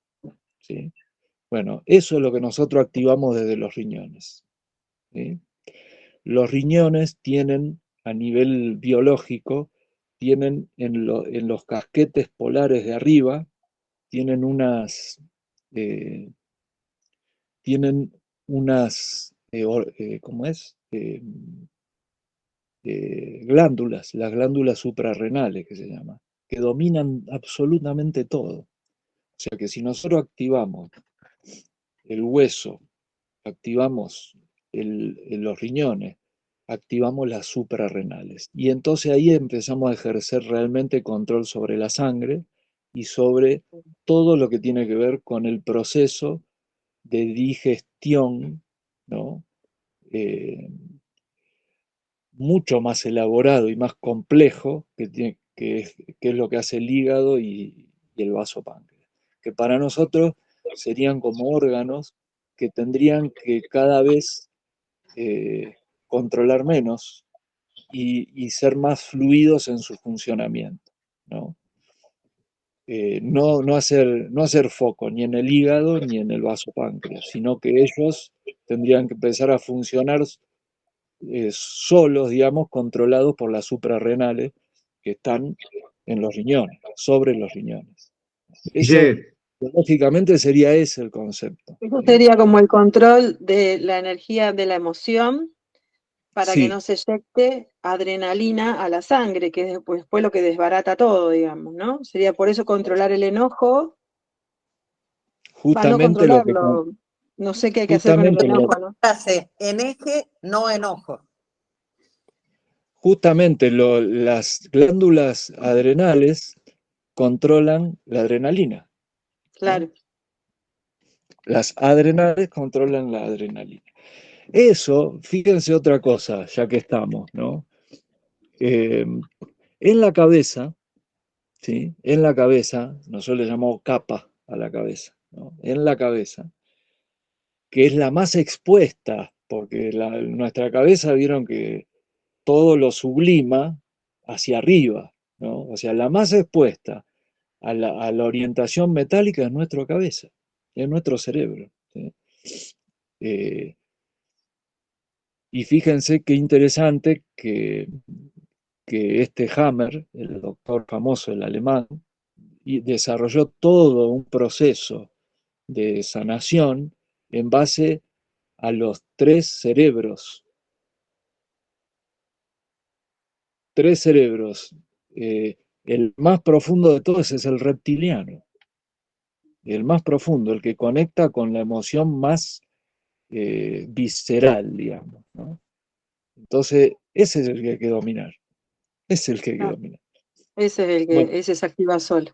¿sí? Bueno, eso es lo que nosotros activamos desde los riñones, ¿sí? Los riñones tienen, a nivel biológico, tienen en los casquetes polares de arriba, tienen eh, ¿cómo es? Glándulas, las glándulas suprarrenales que se llaman, que dominan absolutamente todo. O sea que si nosotros activamos el hueso, activamos los riñones, activamos las suprarrenales. Y entonces ahí empezamos a ejercer realmente control sobre la sangre y sobre todo lo que tiene que ver con el proceso de digestión, ¿no? Eh, Mucho más elaborado y más complejo que es lo que hace el hígado y el vaso páncreas, que para nosotros serían como órganos que tendrían que cada vez controlar menos y ser más fluidos en su funcionamiento, ¿no? No hacer foco ni en el hígado ni en el vaso páncreas, sino que ellos tendrían que empezar a funcionar solos, digamos, controlados por las suprarrenales que están en los riñones, sobre los riñones. Eso, Guille, lógicamente, sería ese el concepto, Eso ¿sí? sería como el control de la energía de la emoción para que Sí, no se inyecte adrenalina a la sangre, que es después lo que desbarata todo, digamos, ¿no? Sería por eso controlar el enojo, va, no justamente lo que, controlarlo, no sé qué hay que hacer con el justamente enojo, ¿no? Frase, eneje, no enojo. justamente las glándulas adrenales controlan la adrenalina, ¿no? Claro. Las adrenales controlan la adrenalina. Eso, fíjense otra cosa, ya que estamos, ¿no? En la cabeza, ¿sí? En la cabeza, nosotros le llamamos capa a la cabeza, ¿no? En la cabeza, que es la más expuesta, porque nuestra cabeza vieron que todo lo sublima hacia arriba, ¿no? O sea, la más expuesta a la orientación metálica es nuestra cabeza, es nuestro cerebro, ¿sí? Eh, y fíjense qué interesante que este Hammer, el doctor famoso, el alemán, y desarrolló todo un proceso de sanación en base a los tres cerebros. Tres cerebros. El más profundo de todos es el reptiliano. El más profundo, el que conecta con la emoción más visceral, digamos, ¿no? Entonces, ese es el que hay que dominar. Es el que hay que Ah, dominar. ese es el Bueno, que, ese se activa solo.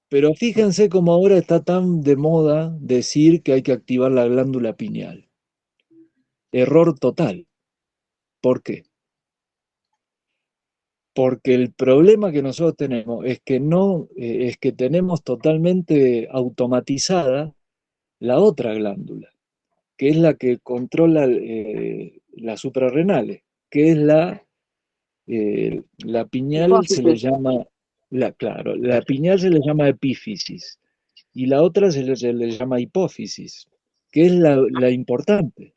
pero fíjense cómo ahora está tan de moda decir que hay que activar la glándula pineal. Error total. ¿Por qué? Porque el problema que nosotros tenemos es que no, es que tenemos totalmente automatizada la otra glándula, que es la que controla las suprarrenales, que es la pineal se le Hipófisis. llama, claro, la pineal se le llama epífisis y la otra se le llama hipófisis, que es la importante.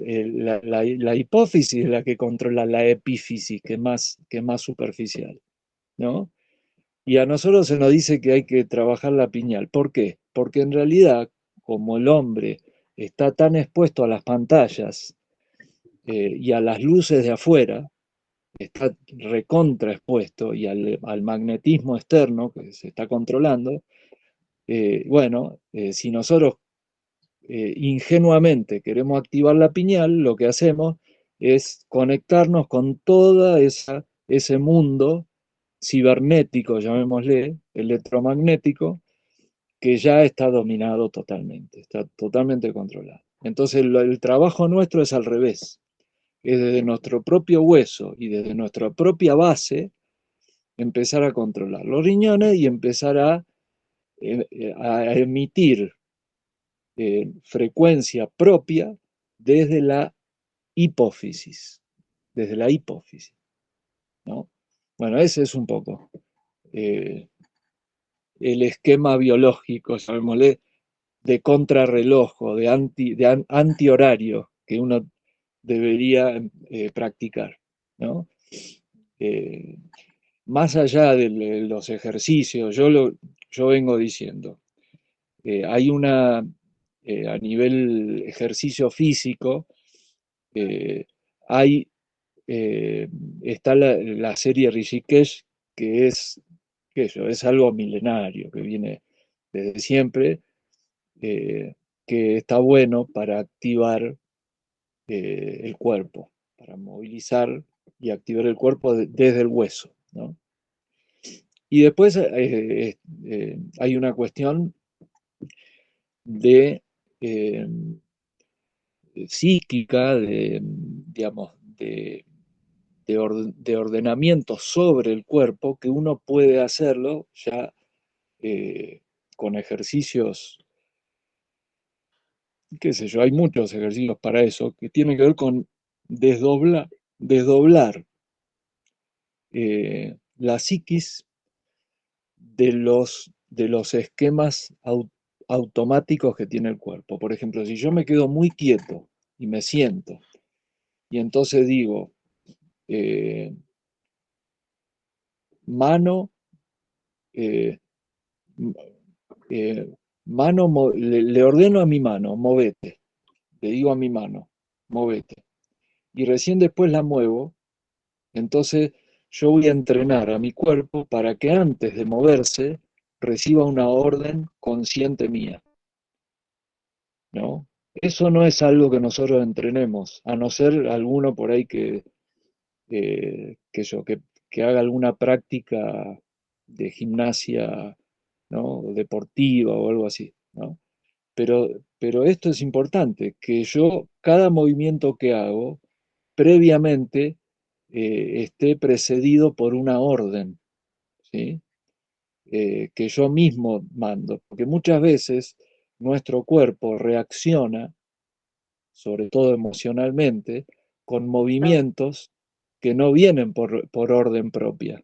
La hipófisis es la que controla la epífisis, que es más superficial, ¿no? Y a nosotros se nos dice que hay que trabajar la pineal. ¿Por qué? Porque en realidad, como el hombre está tan expuesto a las pantallas y a las luces de afuera, está recontra expuesto y al magnetismo externo que se está controlando, bueno, si nosotros ingenuamente queremos activar la pineal, lo que hacemos es conectarnos con todo ese mundo cibernético, llamémosle, electromagnético, que ya está dominado totalmente, está totalmente controlado. Entonces el trabajo nuestro es al revés, es desde nuestro propio hueso y desde nuestra propia base empezar a controlar los riñones y empezar a emitir frecuencia propia desde la hipófisis, desde la hipófisis, ¿no? Bueno, ese es un poco eh, el esquema biológico, llamémosle, de contrarreloj o de antihorario que uno debería practicar, ¿no? Eh, Más allá de los ejercicios, yo vengo diciendo, hay a nivel ejercicio físico, eh, hay, está la serie Rishikesh, que es algo milenario, que viene desde siempre, que está bueno para activar el cuerpo, para movilizar y activar el cuerpo desde el hueso, ¿no? Y después hay una cuestión de psíquica, digamos, de ordenamiento sobre el cuerpo, que uno puede hacerlo ya eh, con ejercicios, qué sé yo, hay muchos ejercicios para eso, que tienen que ver con desdoblar la psiquis de los esquemas automáticos que tiene el cuerpo. Por ejemplo, si yo me quedo muy quieto y me siento, y entonces digo, eh, mano, eh, eh, le ordeno a mi mano, movete, le digo a mi mano, movete, y recién después la muevo, entonces yo voy a entrenar a mi cuerpo para que antes de moverse reciba una orden consciente mía, ¿no? Eso no es algo que nosotros entrenemos, a no ser alguno por ahí que haga alguna práctica de gimnasia, ¿no? Deportiva o algo así, ¿no? Pero esto es importante, que yo, cada movimiento que hago, previamente esté precedido por una orden, ¿sí? Que yo mismo mando, porque muchas veces nuestro cuerpo reacciona, sobre todo emocionalmente, con movimientos que no vienen por orden propia,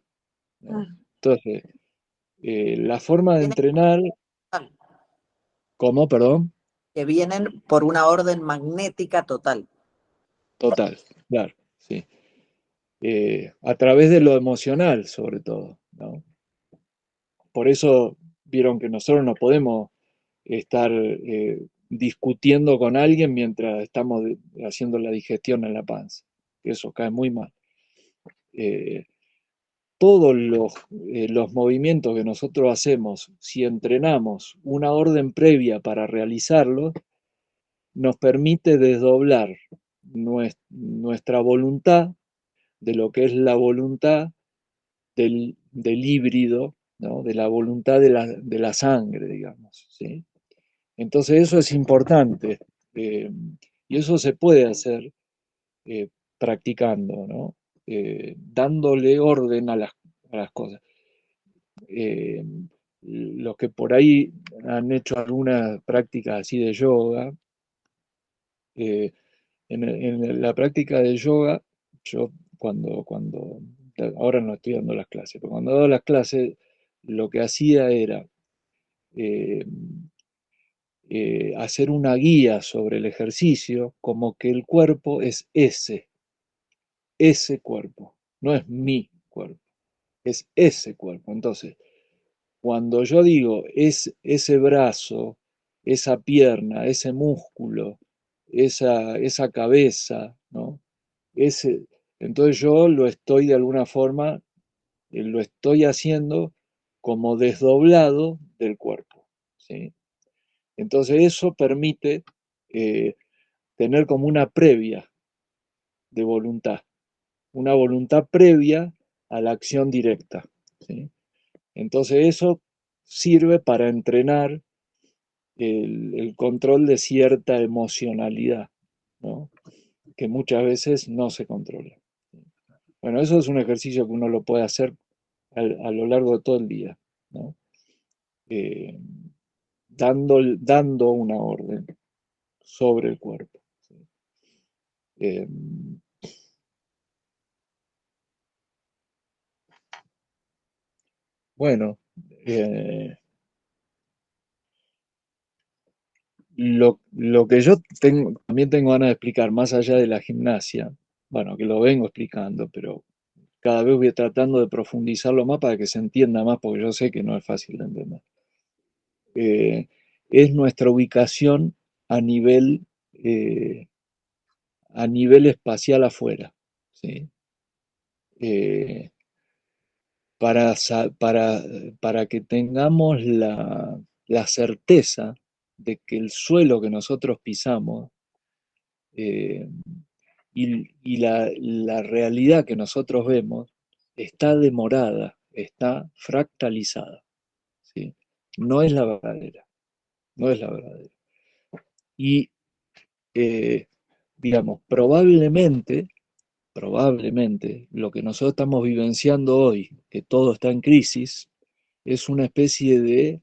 ¿no? Entonces, la forma de Tiene entrenar, ¿cómo? Perdón, que vienen por una orden magnética total. total, claro, sí. A través de lo emocional, sobre todo, ¿no? por eso vieron que nosotros no podemos estar discutiendo con alguien mientras estamos haciendo la digestión en la panza. Eso cae muy mal. Todos los movimientos que nosotros hacemos, si entrenamos una orden previa para realizarlos, nos permite desdoblar nuestra voluntad de lo que es la voluntad del híbrido, ¿no? De la voluntad de la sangre, digamos, ¿sí? Entonces eso es importante, y eso se puede hacer practicando, ¿no? Dándole orden a las cosas. Los que por ahí han hecho algunas prácticas así de yoga, en la práctica de yoga, yo ahora no estoy dando las clases, pero cuando daba las clases, lo que hacía era eh, hacer una guía sobre el ejercicio, como que el cuerpo es ese cuerpo, no es mi cuerpo, es ese cuerpo. Entonces, cuando yo digo es ese brazo, esa pierna, ese músculo, esa cabeza, ¿no? Entonces yo lo estoy de alguna forma, lo estoy haciendo como desdoblado del cuerpo, ¿sí? Entonces eso permite tener como una previa de voluntad, una voluntad previa a la acción directa, ¿sí? Entonces eso sirve para entrenar el control de cierta emocionalidad, ¿no? Que muchas veces no se controla. Bueno, eso es un ejercicio que uno lo puede hacer a lo largo de todo el día, ¿no? Eh, dando una orden sobre el cuerpo, ¿sí? Eh, bueno, lo que yo también tengo ganas de explicar, más allá de la gimnasia, bueno, que lo vengo explicando, pero cada vez voy tratando de profundizarlo más para que se entienda más, porque yo sé que no es fácil de entender. Es nuestra ubicación a nivel, eh, a nivel espacial afuera, ¿sí? Eh, para que tengamos la certeza de que el suelo que nosotros pisamos eh, y la realidad que nosotros vemos está demorada, está fractalizada, ¿sí? No es la verdadera, no es la verdadera. Y, digamos, probablemente, lo que nosotros estamos vivenciando hoy, que todo está en crisis, es una especie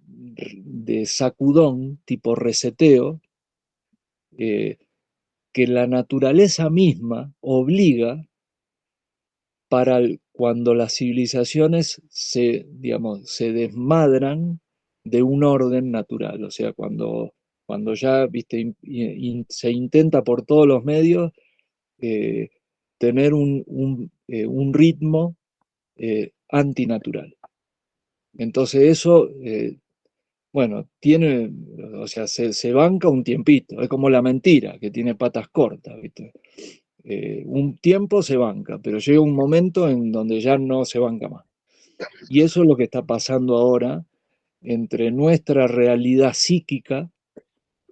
de sacudón, tipo reseteo, que la naturaleza misma obliga para cuando las civilizaciones digamos, se desmadran de un orden natural, o sea, cuando ya, viste, se intenta por todos los medios eh, tener un ritmo antinatural. Entonces eso, bueno, o sea, se banca un tiempito, es como la mentira, que tiene patas cortas, ¿viste? Un tiempo se banca, pero llega un momento en donde ya no se banca más. Y eso es lo que está pasando ahora entre nuestra realidad psíquica,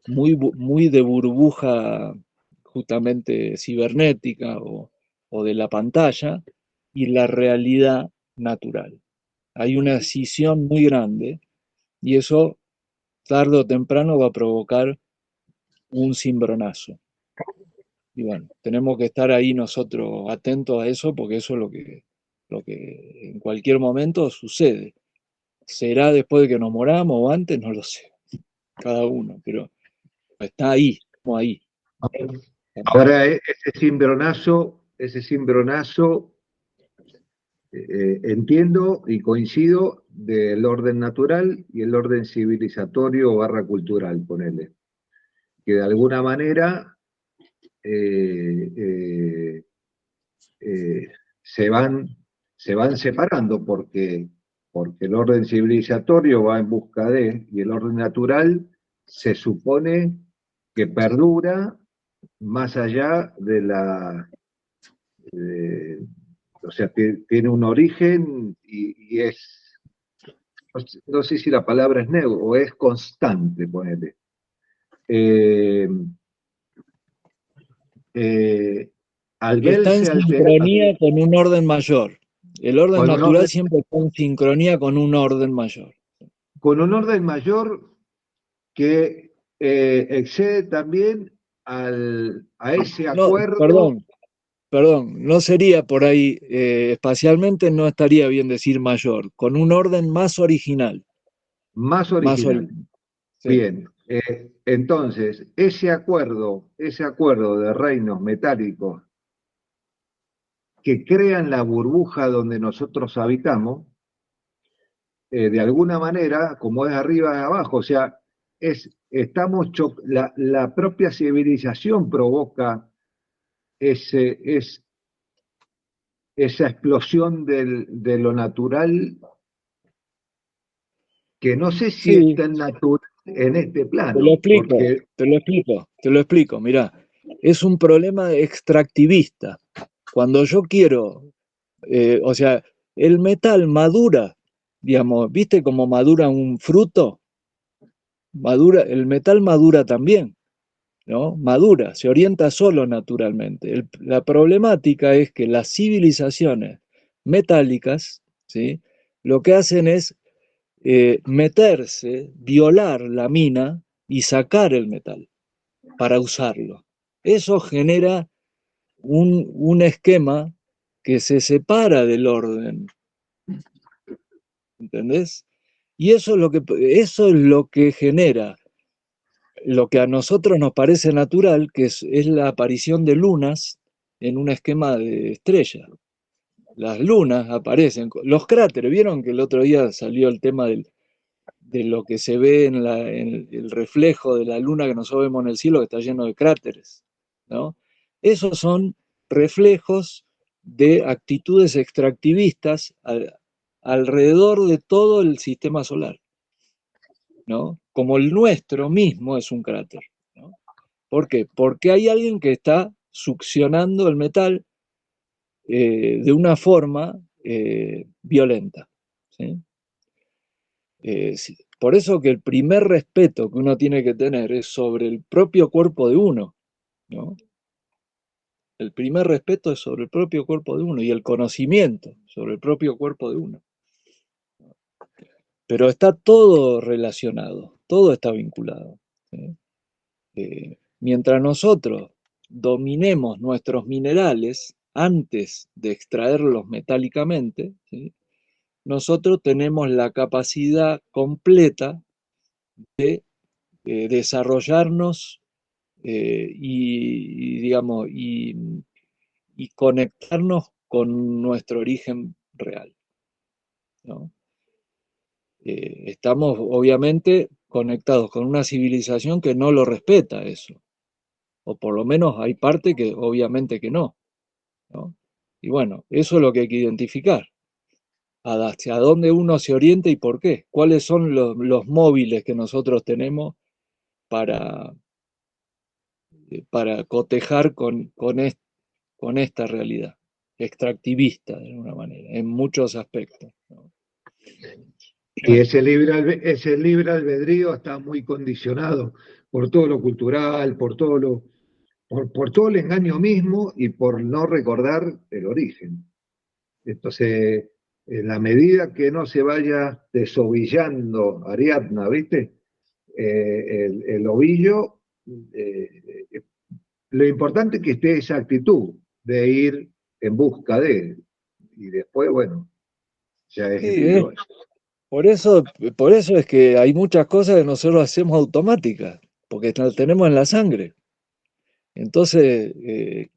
muy de burbuja justamente cibernética o de la pantalla, y la realidad natural. Hay una escisión muy grande y eso tarde o temprano va a provocar un cimbronazo. Y bueno, tenemos que estar ahí nosotros atentos a eso porque eso es lo que en cualquier momento sucede. ¿Será después de que nos moramos o antes? No lo sé, cada uno, pero está ahí, como ahí. Ahora, ese cimbronazo, entiendo y coincido del orden natural y el orden civilizatorio barra cultural, ponele, que de alguna manera eh, eh, eh, se van separando porque porque el orden civilizatorio va en busca de, y el orden natural se supone que perdura más allá de la, o sea, tiene un origen y es, no sé si la palabra es neutro o es constante, ponele. Eh, eh, al Está en verse alterado sincronía con un orden mayor. El orden con un natural orden, siempre está en sincronía con un orden mayor. mayor que excede también a ese No, acuerdo perdón, no sería por ahí, espacialmente no estaría bien decir mayor, con un orden más original, más más original. original. Sí. Bien, entonces, ese acuerdo de reinos metálicos que crean la burbuja donde nosotros habitamos, de alguna manera, como es arriba y abajo, o sea, la propia civilización provoca esa explosión de lo natural, que no sé si es Sí, tan natural en este te lo plano, explico, porque te lo explico. Mirá, es un problema extractivista. Cuando yo quiero, o sea, el metal madura, digamos, ¿viste cómo madura un fruto? Madura, el metal madura también, ¿no? Madura, se orienta solo naturalmente. La problemática es que las civilizaciones metálicas, ¿sí? Lo que hacen es meterse, violar la mina y sacar el metal para usarlo. Eso genera un esquema que se separa del orden, ¿entendés? Y eso es lo que genera lo que a nosotros nos parece natural, que es la aparición de lunas en un esquema de estrella. Las lunas aparecen, los cráteres, vieron que el otro día salió el tema de lo que se ve en el reflejo de la luna que nosotros vemos en el cielo, que está lleno de cráteres, ¿no? Esos son reflejos de actitudes extractivistas alrededor de todo el sistema solar, ¿no? Como el nuestro mismo es un cráter, ¿no? ¿Por qué? Porque hay alguien que está succionando el metal de una forma violenta, ¿sí? Por eso que el primer respeto que uno tiene que tener es sobre el propio cuerpo de uno, ¿no? El primer respeto es sobre el propio cuerpo de uno y el conocimiento sobre el propio cuerpo de uno. Pero está todo relacionado, todo está vinculado, ¿sí? Mientras nosotros dominemos nuestros minerales antes de extraerlos metálicamente, ¿sí? Nosotros tenemos la capacidad completa de desarrollarnos digamos, y conectarnos con nuestro origen real, ¿no? Estamos obviamente conectados con una civilización que no lo respeta eso, o por lo menos hay parte que obviamente que no, ¿no? Y bueno, eso es lo que hay que identificar, hacia dónde uno se orienta y por qué, cuáles son los móviles que nosotros tenemos para, para cotejar con esta realidad extractivista de alguna manera, en muchos aspectos, ¿no? y ese libre albedrío está muy condicionado por todo lo cultural, por todo el engaño mismo y por no recordar el origen. Entonces, en la medida que no se vaya desovillando Ariadna, ¿viste? El ovillo, eh, lo importante es que esté esa actitud de ir en busca de, y después, bueno, ya es Sí, individual. por eso, por eso es que hay muchas cosas que nosotros hacemos automáticas, porque las tenemos en la sangre. Entonces,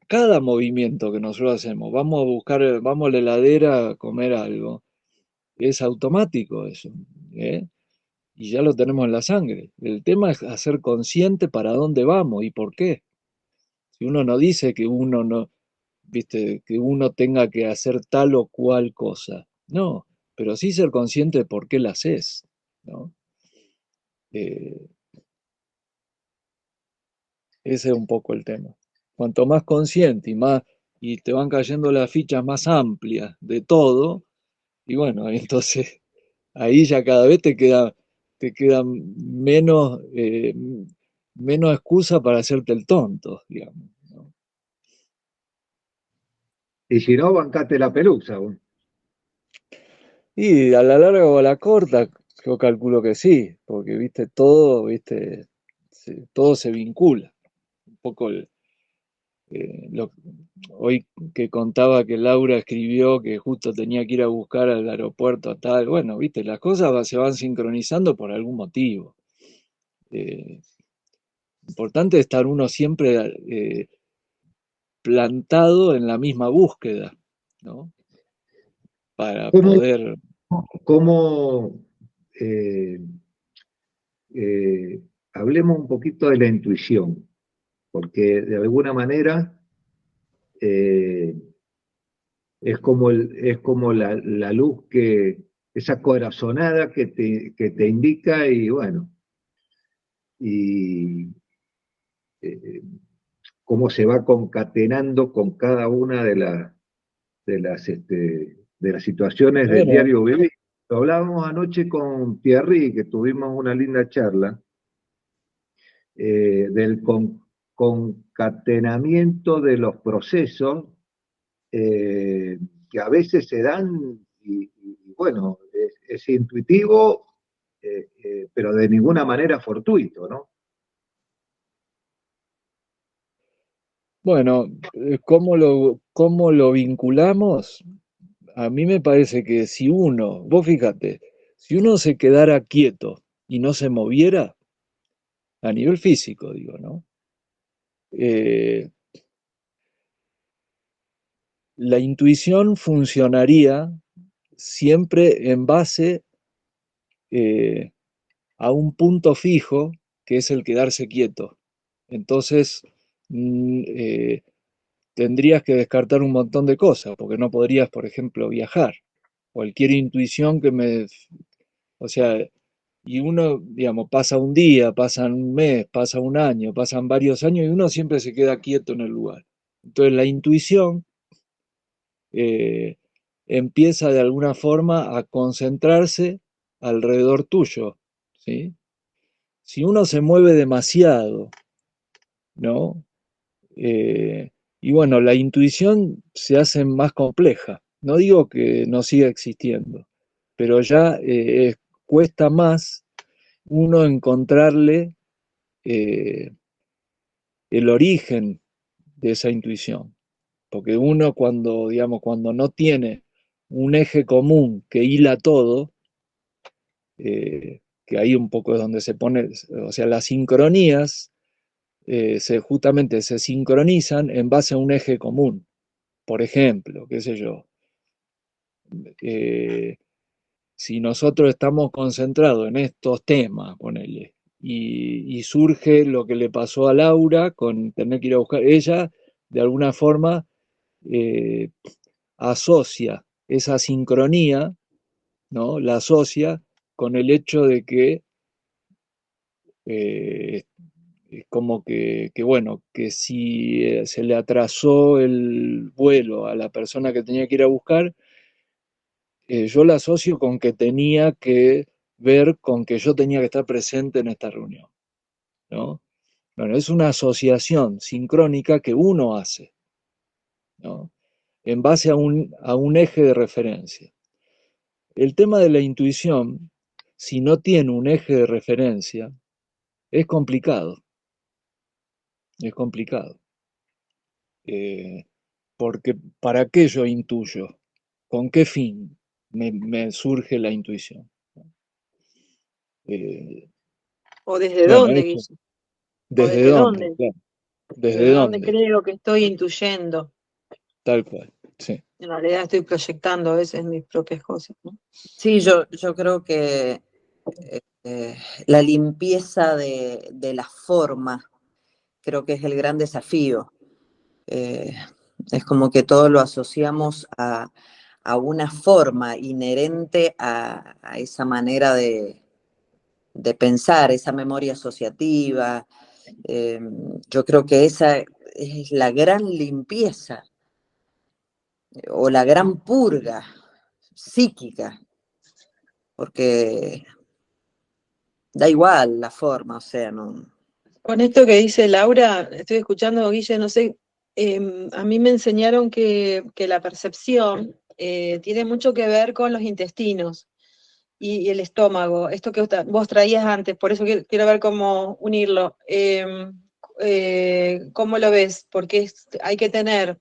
cada movimiento que nosotros hacemos, vamos a buscar, vamos a la heladera a comer algo, es automático eso, ¿eh? Y ya lo tenemos en la sangre. El tema es hacer consciente para dónde vamos y por qué. Si uno no dice que uno no, viste, que uno tenga que hacer tal o cual cosa. No, pero sí ser consciente de por qué la haces, ¿no? Ese es un poco el tema. Cuanto más consciente y te van cayendo las fichas más amplias de todo, y bueno, entonces ahí ya cada vez te queda menos excusa para hacerte el tonto, digamos, ¿no? Y si no, bancate la pelusa. Vos. Y a la larga o a la corta, yo calculo que sí, porque todo se vincula. Un poco hoy que contaba que Laura escribió que justo tenía que ir a buscar al aeropuerto a tal, bueno, viste, las cosas se van sincronizando por algún motivo. Eh, Importante estar uno siempre plantado en la misma búsqueda, ¿no? Para ¿Cómo, poder... cómo eh, hablemos un poquito de la intuición, porque de alguna manera eh, es como la luz esa corazonada que te indica y bueno, y eh, cómo se va concatenando con cada una de las situaciones del Bueno, diario vivir. Lo hablábamos anoche con Thierry, que tuvimos una linda charla, del concatenamiento de los procesos que a veces se dan y bueno, es intuitivo, pero de ninguna manera fortuito, ¿no? bueno, cómo lo vinculamos? A mí me parece que si vos fíjate, si uno se quedara quieto y no se moviera, a nivel físico, digo, ¿no? Eh, la intuición funcionaría siempre en base eh, a un punto fijo, que es el quedarse quieto. Entonces, tendrías que descartar un montón de cosas, porque no podrías, por ejemplo, viajar. Cualquier intuición o sea, y uno, digamos, pasa un día, pasa un mes, pasa un año, pasan varios años y uno siempre se queda quieto en el lugar. Entonces la intuición eh, empieza de alguna forma a concentrarse alrededor tuyo, ¿sí? Si uno se mueve demasiado, ¿no? Y bueno, la intuición se hace más compleja. No digo que no siga existiendo, pero ya cuesta más uno encontrarle eh, el origen de esa intuición. Porque uno digamos, cuando no tiene un eje común que hila todo, que ahí un poco es donde se pone, o sea, las sincronías justamente se sincronizan en base a un eje común. Por ejemplo, qué sé yo, eh, si nosotros estamos concentrados en estos temas, ponele, y surge lo que le pasó a Laura con tener que ir a buscar, ella de alguna forma eh, asocia esa sincronía, ¿no? La asocia con el hecho de que eh, es como bueno, que si se le atrasó el vuelo a la persona que tenía que ir a buscar, yo la asocio con que tenía que ver con que yo tenía que estar presente en esta reunión, ¿no? Bueno, es una asociación sincrónica que uno hace, ¿no? En base a un eje de referencia. El tema de la intuición, si no tiene un eje de referencia, es complicado, es complicado. Eh, Porque ¿para qué yo intuyo? ¿Con qué fin me surge la intuición? Eh, ¿O desde bueno, dónde, eso, Guille? ¿O ¿desde desde dónde? dónde? Claro, ¿desde ¿Desde dónde dónde? creo que estoy intuyendo? Tal cual, sí. En realidad estoy proyectando a veces mis propias cosas, ¿no? Sí, yo creo que la limpieza de la forma creo que es el gran desafío. Es como que todo lo asociamos una forma inherente a esa manera de pensar, esa memoria asociativa. Yo creo que esa es la gran limpieza o la gran purga psíquica, porque da igual la forma, o sea, no. Con esto que dice Laura, estoy escuchando, Guille, no sé, a mí me enseñaron que la percepción tiene mucho que ver con los intestinos y el estómago, esto que vos traías antes, por eso quiero ver cómo unirlo. ¿Cómo lo ves? Porque hay que tener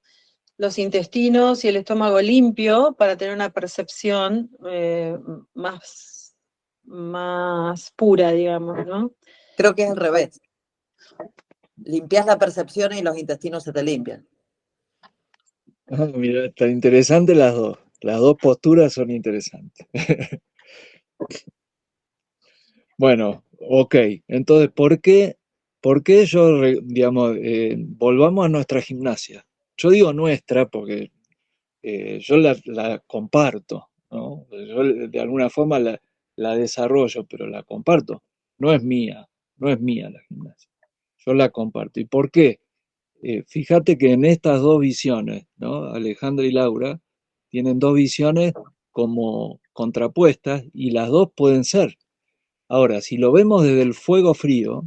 los intestinos y el estómago limpio para tener una percepción más pura, digamos, ¿no? Creo que es al revés. Limpias la percepción y los intestinos se te limpian. Ah, mira, está interesante las dos. Las dos posturas son interesantes. Bueno, ok. Entonces, ¿por qué yo, digamos, volvamos a nuestra gimnasia? Yo digo nuestra porque yo la comparto, ¿no? Yo de alguna forma la desarrollo, pero la comparto. No es mía la gimnasia. Yo la comparto. ¿Y por qué? Fíjate que en estas dos visiones, ¿no? Alejandra y Laura tienen dos visiones como contrapuestas y las dos pueden ser. Ahora, si lo vemos desde el fuego frío,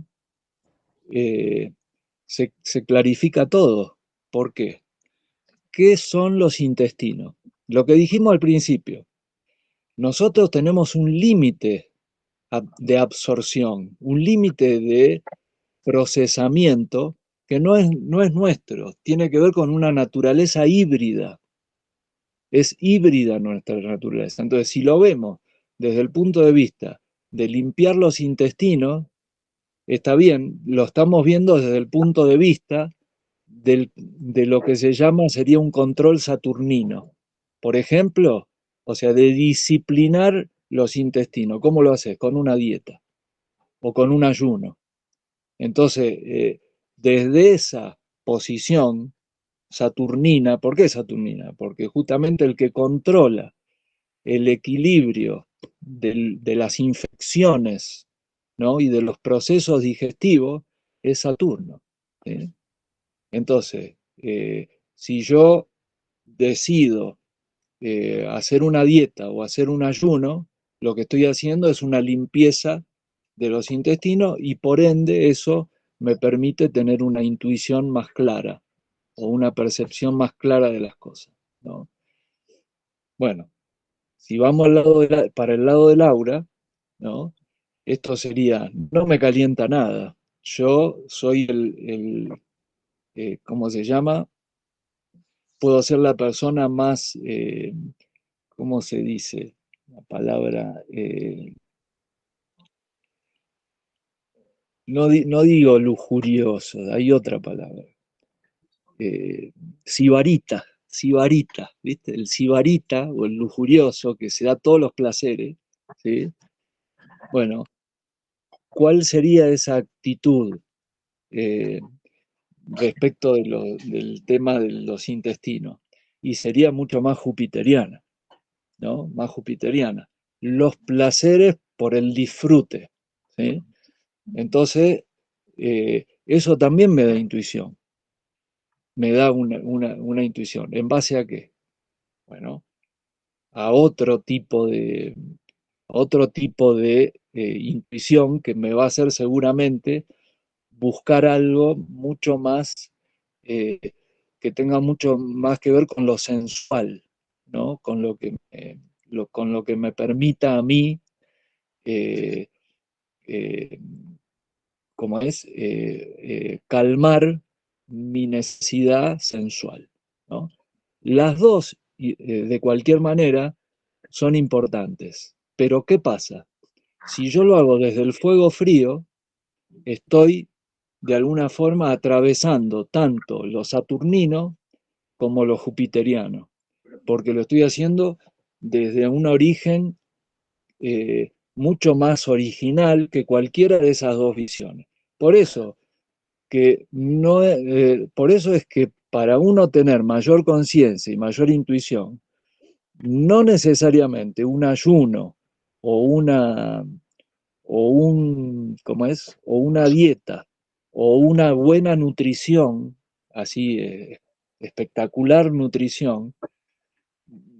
se clarifica todo. ¿Por qué? ¿Qué son los intestinos? Lo que dijimos al principio, nosotros tenemos un límite de absorción, un límite de procesamiento que no es nuestro, tiene que ver con una naturaleza híbrida, es híbrida nuestra naturaleza. Entonces, si lo vemos desde el punto de vista de limpiar los intestinos, está bien, lo estamos viendo desde el punto de vista de lo que se llama, sería un control saturnino. Por ejemplo, o sea, de disciplinar los intestinos. ¿Cómo lo haces? Con una dieta o con un ayuno. Entonces, desde esa posición saturnina, ¿por qué saturnina? Porque justamente el que controla el equilibrio de las infecciones, ¿no? Y de los procesos digestivos es Saturno, ¿sí? Entonces, si yo decido hacer una dieta o hacer un ayuno, lo que estoy haciendo es una limpieza de los intestinos y por ende eso me permite tener una intuición más clara o una percepción más clara de las cosas, ¿no? Bueno, si vamos para el lado de Laura, ¿no? Esto sería, no me calienta nada. Yo soy ¿cómo se llama? Puedo ser la persona más, ¿cómo se dice? La palabra, no digo lujurioso, hay otra palabra. Sibarita, sibarita, ¿viste? El sibarita o el lujurioso que se da todos los placeres, ¿sí? Bueno, ¿cuál sería esa actitud respecto del tema de los intestinos? Y sería mucho más jupiteriana, ¿no? Más jupiteriana. Los placeres por el disfrute, ¿sí? Entonces, eso también me da intuición, me da una intuición. ¿En base a qué? Bueno, a otro tipo de intuición que me va a hacer seguramente buscar algo mucho más, eh, que tenga mucho más que ver con lo sensual, ¿no? Con lo que me permita a mí, eh, eh, como es, calmar mi necesidad sensual, ¿no? Las dos, de cualquier manera, son importantes. Pero ¿qué pasa? Si yo lo hago desde el fuego frío, estoy de alguna forma atravesando tanto lo saturnino como lo jupiteriano, porque lo estoy haciendo desde un origen mucho más original que cualquiera de esas dos visiones. Por eso, por eso es que para uno tener mayor conciencia y mayor intuición, no necesariamente un ayuno o ¿cómo es? O una dieta o una buena nutrición, así espectacular nutrición,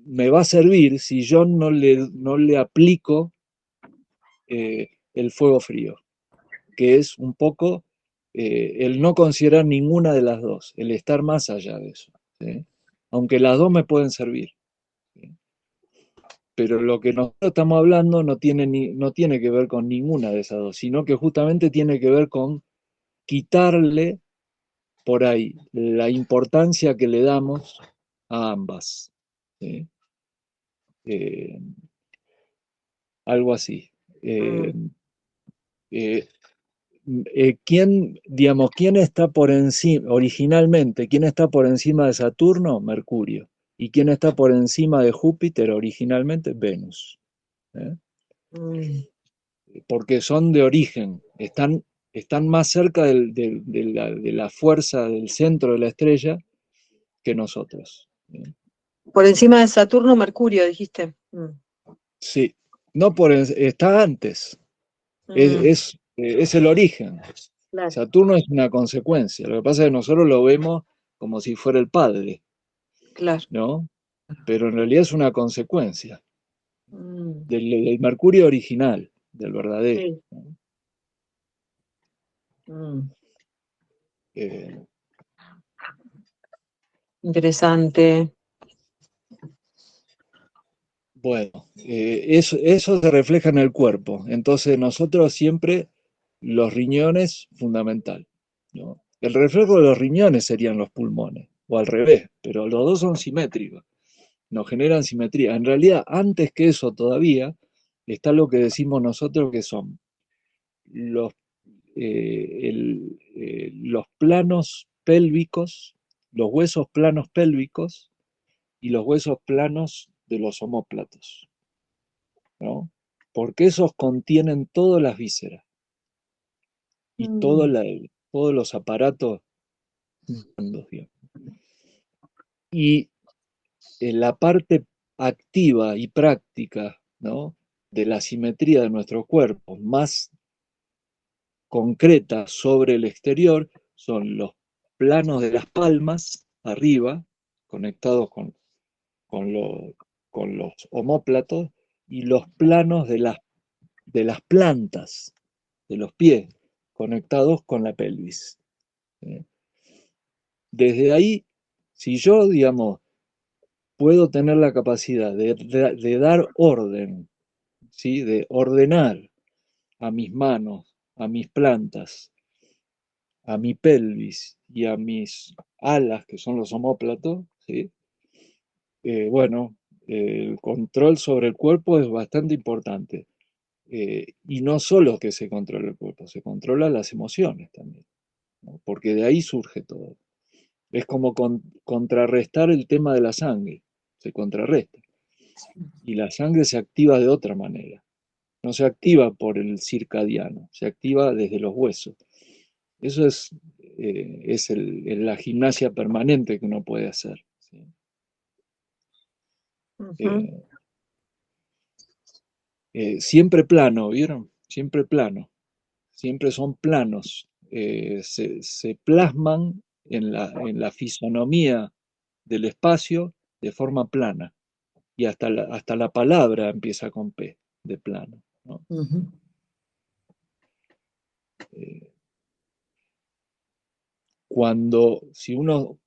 me va a servir si yo no le aplico el fuego frío, que es un poco el no considerar ninguna de las dos, el estar más allá de eso, ¿sí? Aunque las dos me pueden servir, ¿sí? Pero lo que nosotros estamos hablando no tiene que ver con ninguna de esas dos, sino que justamente tiene que ver con quitarle por ahí la importancia que le damos a ambas, ¿sí? Eh, Algo así. Eh, eh, digamos, quién está por encima, originalmente, quién está por encima de Saturno? Mercurio. ¿Y quién está por encima de Júpiter originalmente? Venus. ¿Eh? Porque son de origen, están más cerca de la fuerza del centro de la estrella que nosotros. ¿Eh? Por encima de Saturno, Mercurio, dijiste. Sí, no está antes, es el origen. Claro. Saturno es una consecuencia, lo que pasa es que nosotros lo vemos como si fuera el padre, Claro. ¿no? Pero en realidad es una consecuencia del Mercurio original, del verdadero. Sí. ¿No? Interesante. Bueno, eso se refleja en el cuerpo. Entonces nosotros siempre los riñones, fundamental, ¿no? El reflejo de los riñones serían los pulmones, o al revés, pero los dos son simétricos, nos generan simetría. En realidad, antes que eso todavía, está lo que decimos nosotros que son los, los planos pélvicos, los huesos planos pélvicos y los huesos planos de los omóplatos, ¿no? Porque esos contienen todas las vísceras y todos los aparatos blandos, digamos. Y en la parte activa y práctica, ¿no?, de la simetría de nuestro cuerpo, más concreta sobre el exterior, son los planos de las palmas arriba, conectados con, lo- con los omóplatos, y los planos de las plantas de los pies, conectados con la pelvis. ¿Eh? Desde ahí, si yo, digamos, puedo tener la capacidad de dar orden, ¿sí?, de ordenar a mis manos, a mis plantas, a mi pelvis y a mis alas, que son los omóplatos, ¿sí? Bueno, el control sobre el cuerpo es bastante importante. Y no solo que se controla el cuerpo, se controla las emociones también, ¿no? Porque de ahí surge todo. Es como contrarrestar el tema de la sangre, se contrarresta. Y la sangre se activa de otra manera. No se activa por el circadiano, se activa desde los huesos. Eso es la gimnasia permanente que uno puede hacer, ¿sí? Siempre plano, ¿vieron? Siempre plano. Siempre son planos. Se plasman en la fisonomía del espacio de forma plana. Y hasta la palabra empieza con P, de plano, ¿no? Si uno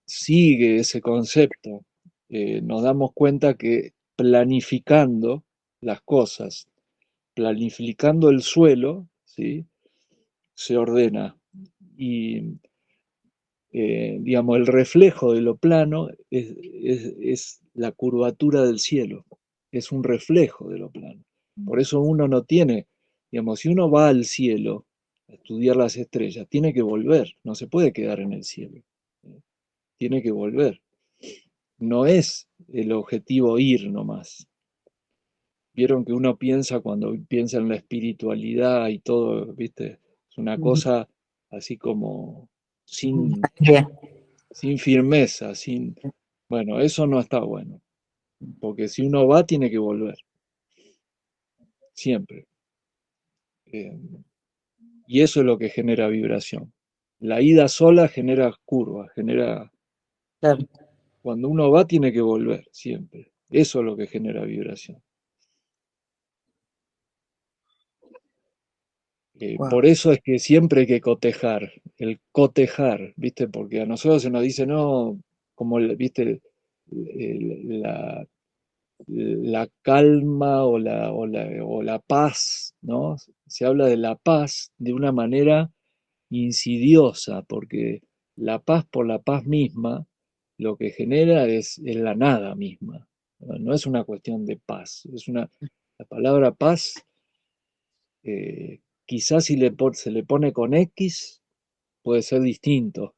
sigue ese concepto, nos damos cuenta que planificando las cosas, planificando el suelo, ¿sí?, se ordena. Y, digamos, el reflejo de lo plano es la curvatura del cielo, es un reflejo de lo plano. Por eso uno no tiene, digamos, si uno va al cielo a estudiar las estrellas, tiene que volver, no se puede quedar en el cielo, tiene que volver. No es el objetivo ir nomás. Vieron que uno piensa cuando piensa en la espiritualidad y todo, ¿viste? Es una cosa así como sin Bien. firmeza, bueno, eso no está bueno. porque si uno va, tiene que volver, siempre. Y eso es lo que genera vibración. La ida sola genera curvas, Claro. cuando uno va, tiene que volver, siempre. Eso es lo que genera vibración. Wow. Por eso es que siempre hay que cotejar, el cotejar, ¿viste? Porque a nosotros se nos dice, no, como, ¿viste? La, la calma o la paz, ¿no? Se habla de la paz de una manera insidiosa, porque la paz por la paz misma lo que genera es la nada misma. No es una cuestión de paz, la palabra paz, quizás si se le pone con X, puede ser distinto,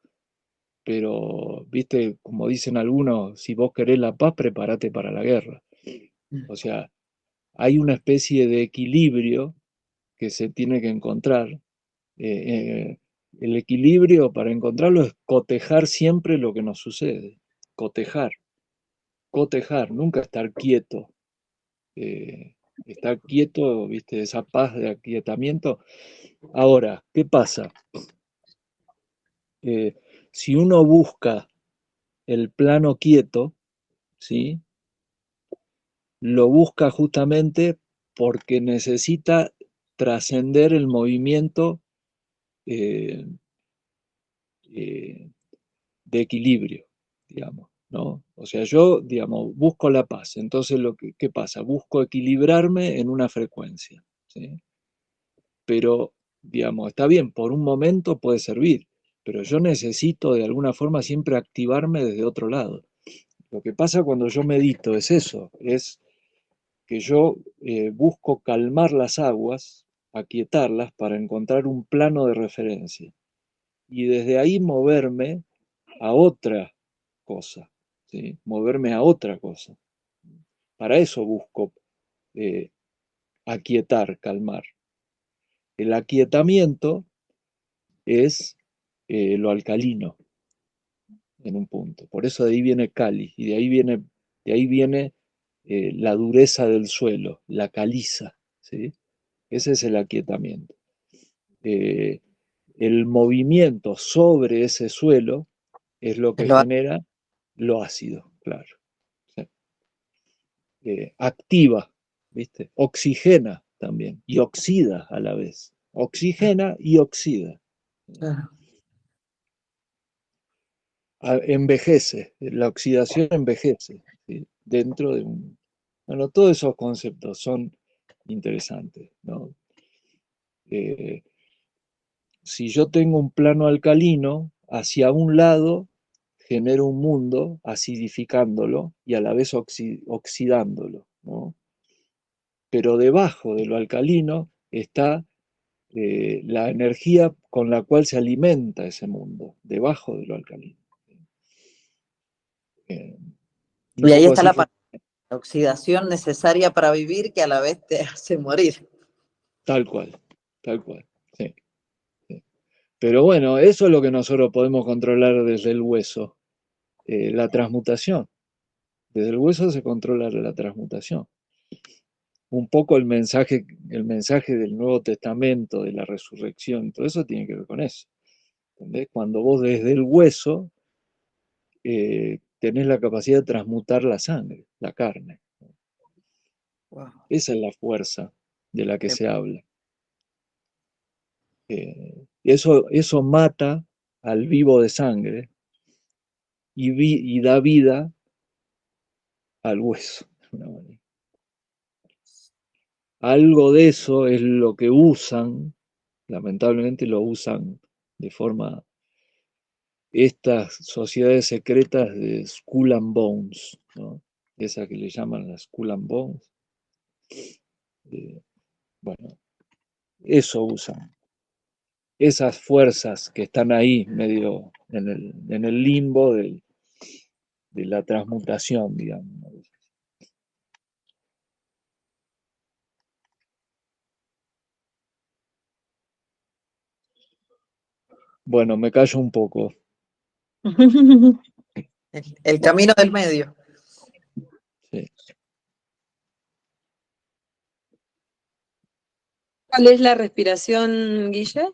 pero, viste, como dicen algunos, si vos querés la paz, prepárate para la guerra. O sea, hay una especie de equilibrio que se tiene que encontrar. El equilibrio, para encontrarlo, es cotejar siempre lo que nos sucede. Cotejar, cotejar, nunca estar quieto. Estar quieto, viste, esa paz de aquietamiento. Ahora, ¿qué pasa? Si uno busca el plano quieto, ¿sí? Lo busca justamente porque necesita trascender el movimiento eh, eh, de equilibrio, digamos, ¿no? O sea, yo, digamos, busco la paz. Entonces, ¿qué pasa? Busco equilibrarme en una frecuencia, ¿sí? Pero, digamos, está bien, por un momento puede servir, pero yo necesito de alguna forma siempre activarme desde otro lado. Lo que pasa cuando yo medito es eso, es que yo busco calmar las aguas, aquietarlas para encontrar un plano de referencia y desde ahí moverme a otra cosa, ¿sí? Moverme a otra cosa. Para eso busco eh, aquietar, calmar. El aquietamiento es lo alcalino en un punto. Por eso de ahí viene Cali y de ahí viene la dureza del suelo, la caliza, ¿sí? Ese es el aquietamiento. Eh, el movimiento sobre ese suelo es lo que genera lo ácido, claro. ¿Sí? Activa, ¿viste? Oxigena también y oxida a la vez. Oxigena y oxida. Claro. Envejece, la oxidación envejece, ¿sí? Dentro de un... Bueno, todos esos conceptos son interesantes, ¿no? Si yo tengo un plano alcalino, hacia un lado genero un mundo acidificándolo y a la vez oxidándolo, ¿no? Pero debajo de lo alcalino está la energía con la cual se alimenta ese mundo, debajo de lo alcalino. Un Y ahí poco está así la oxidación necesaria para vivir que a la vez te hace morir. tal cual, sí, sí. Pero bueno, eso es lo que nosotros podemos controlar desde el hueso, la transmutación. Desde el hueso se controla la transmutación. Un poco el mensaje del Nuevo Testamento, de la resurrección, todo eso tiene que ver con eso. ¿Entendés? Cuando vos desde el hueso tenés la capacidad de transmutar la sangre, la carne. Wow. Esa es la fuerza de la que se habla. Eso mata al vivo de sangre y da vida al hueso. Algo de eso es lo que usan, lamentablemente lo usan de forma, estas sociedades secretas de Skull and Bones, ¿no? Esa que le llaman las Skull and Bones. Bueno, eso usan. Esas fuerzas que están ahí medio en el limbo de la transmutación, digamos. Bueno, me callo un poco. El camino del medio. Sí. ¿Cuál es la respiración, Guille?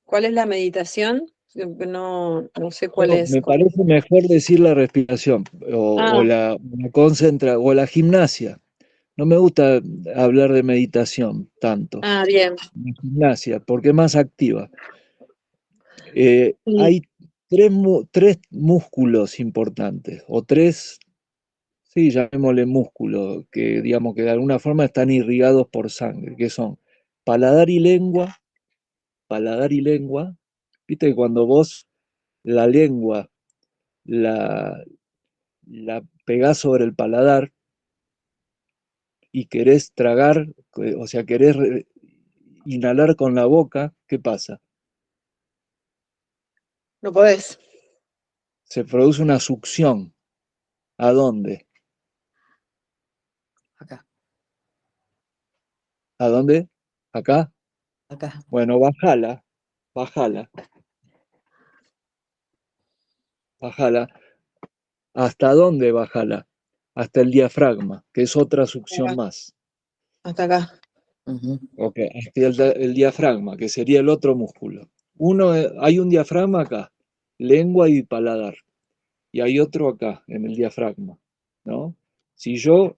¿Cuál es la meditación? No sé cuál No, es. me parece mejor decir la respiración o Ah, o la gimnasia. No me gusta hablar de meditación tanto, bien. la gimnasia, porque es más activa. Sí. Hay tres músculos importantes, o tres, sí, llamémosle músculos, que digamos que de alguna forma están irrigados por sangre, que son paladar y lengua, paladar y lengua. Viste que cuando vos la lengua la, la pegás sobre el paladar y querés tragar, o sea, querés inhalar con la boca, ¿qué pasa? No podés. Se produce una succión. ¿A dónde? Acá, ¿A dónde? ¿Acá? acá. Bueno, bájala, bájala, bájala. ¿Hasta dónde bájala? Hasta el diafragma, que es otra succión Acá, más. hasta acá. Ujú. Ok, hasta el diafragma, que sería el otro músculo. Hay un diafragma acá, lengua y paladar, y hay otro acá, en el diafragma, ¿no? Si yo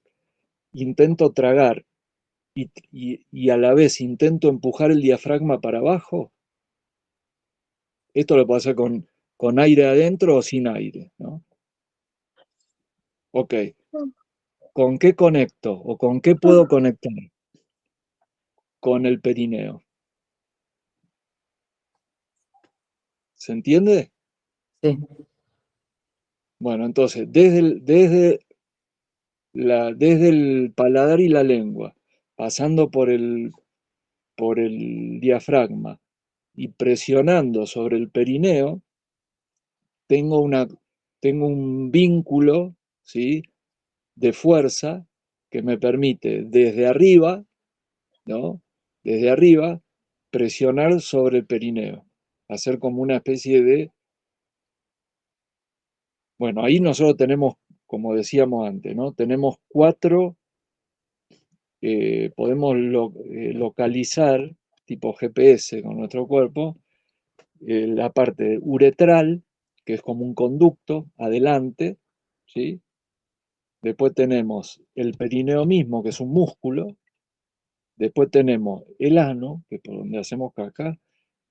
intento tragar y a la vez intento empujar el diafragma para abajo, esto lo puedo hacer con aire adentro o sin aire, ¿no? Ok, ¿con qué conecto o con qué puedo conectar? Con el perineo. ¿Se entiende? Sí. Bueno, entonces, desde el paladar y la lengua, pasando por el diafragma y presionando sobre el perineo, tengo, tengo un vínculo, ¿sí?, de fuerza que me permite desde arriba, ¿no? Desde arriba, presionar sobre el perineo, hacer como una especie de... Bueno, ahí nosotros tenemos, como decíamos antes, ¿no? Tenemos cuatro, podemos localizar, tipo GPS con nuestro cuerpo, la parte uretral, que es como un conducto adelante, ¿sí? Después tenemos el perineo mismo, que es un músculo. Después tenemos el ano, que es por donde hacemos caca,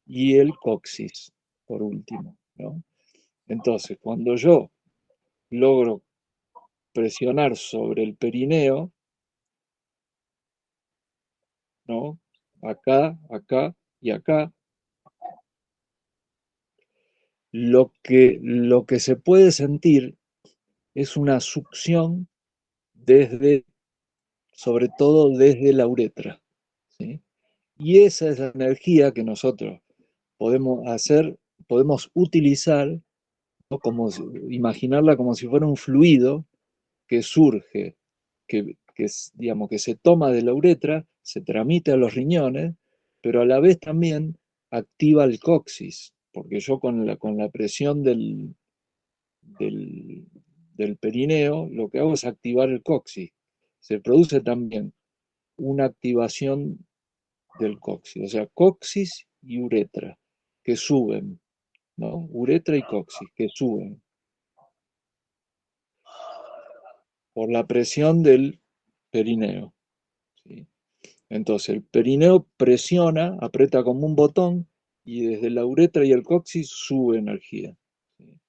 y el coxis, por último, ¿no? Entonces, cuando yo logro presionar sobre el perineo, ¿no? Acá, acá y acá, lo que se puede sentir es una succión desde, sobre todo desde la uretra, ¿sí? Y esa es la energía que nosotros podemos hacer, podemos utilizar, ¿no? Como imaginarla como si fuera un fluido que surge, digamos, que se toma de la uretra, se tramite a los riñones, pero a la vez también activa el coxis, porque yo con la presión del, del perineo lo que hago es activar el coxis. Se produce también una activación del coxis, o sea, coxis y uretra, que suben, ¿no? Uretra y coxis, que suben por la presión del perineo, ¿sí? Entonces el perineo presiona, aprieta como un botón y desde la uretra y el coxis sube energía, ¿sí?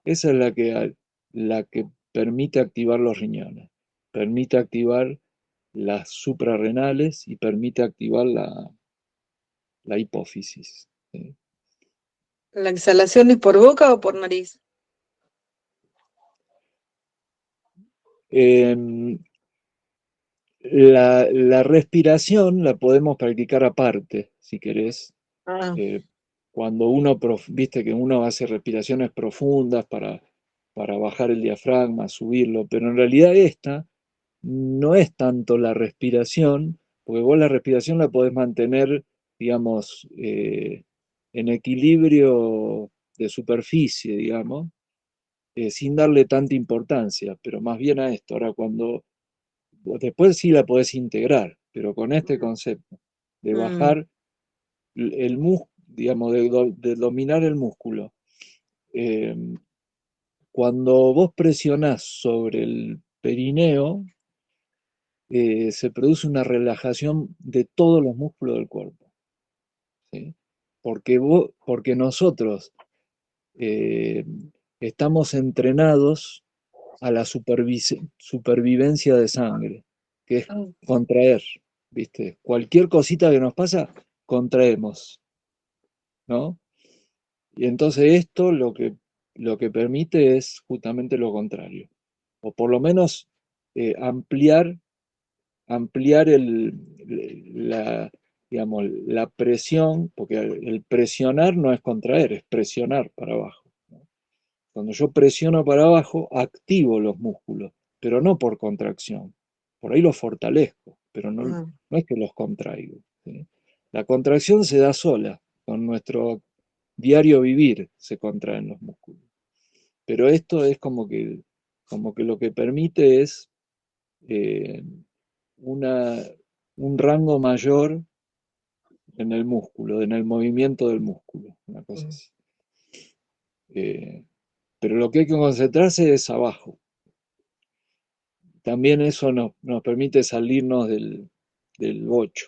Esa es la que permite activar los riñones, permite activar las suprarrenales y permite activar la hipófisis, ¿sí? ¿La exhalación es por boca o por nariz? Em, la respiración la podemos practicar aparte, si querés. Ah, Eh, Cuando viste que uno hace respiraciones profundas para bajar el diafragma, subirlo, pero en realidad esta no es tanto la respiración, porque vos la respiración la podés mantener, digamos, en equilibrio de superficie, digamos, sin darle tanta importancia, pero más bien a esto. Ahora, cuando después sí la podés integrar, pero con este concepto de bajar el músculo, digamos, de dominar el músculo. Eh, Cuando vos presionás sobre el perineo, se produce una relajación de todos los músculos del cuerpo, ¿sí? Porque nosotros eh, estamos entrenados a la supervivencia de sangre, que es contraer, ¿viste? Cualquier cosita que nos pasa, contraemos, ¿no? Y entonces esto lo que permite es justamente lo contrario, o por lo menos ampliar la, digamos, la presión, porque el presionar no es contraer, es presionar para abajo, ¿no? Cuando yo presiono para abajo, activo los músculos, pero no por contracción. Por ahí los fortalezco, pero no es que los contraigo, ¿sí? La contracción se da sola, con nuestro diario vivir se contraen los músculos. Pero esto es como que lo que permite es eh, una, un rango mayor en el músculo, en el movimiento del músculo, una cosa así. Pero lo que hay que concentrarse es abajo. También eso nos permite salirnos del bocho.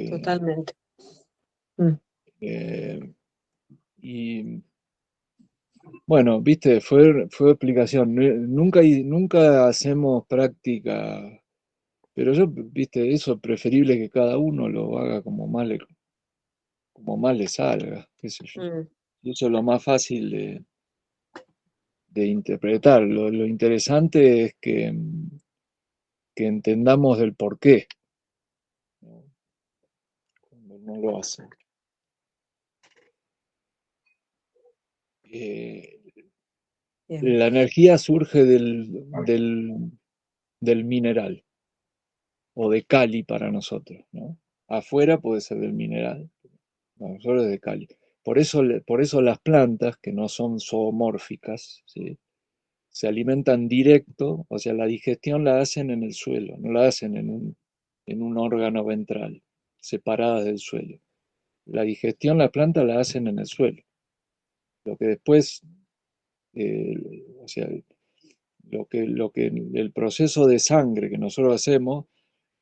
Totalmente. Y bueno, viste, fue explicación. Nunca hacemos práctica, pero yo, viste, eso es preferible que cada uno lo haga como más le salga, qué sé yo. Y eso es lo más fácil de interpretar. Lo interesante es que entendamos el por qué, ¿no? Cuando no lo hacen. La energía surge del mineral o de Cali para nosotros, ¿no? Afuera puede ser del mineral, para nosotros es de Cali. Por eso las plantas, que no son zoomórficas, ¿sí?, se alimentan directo, o sea, la digestión la hacen en el suelo, no la hacen en un órgano ventral, separada del suelo. La digestión la planta la hacen en el suelo. Lo que después, o sea, el proceso de sangre que nosotros hacemos,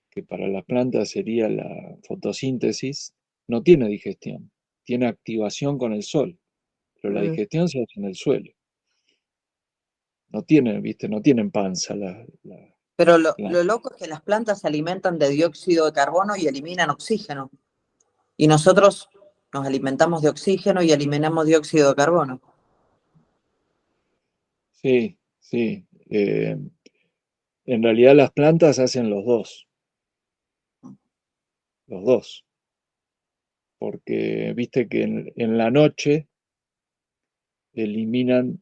que para las plantas sería la fotosíntesis, no tiene digestión, tiene activación con el sol, pero la digestión se hace en el suelo. No tienen, ¿viste? No tienen panza Pero la- lo loco es que las plantas se alimentan de dióxido de carbono y eliminan oxígeno. Y nosotros nos alimentamos de oxígeno y eliminamos dióxido de carbono. Sí, sí. En realidad las plantas hacen los dos, porque viste que en la noche eliminan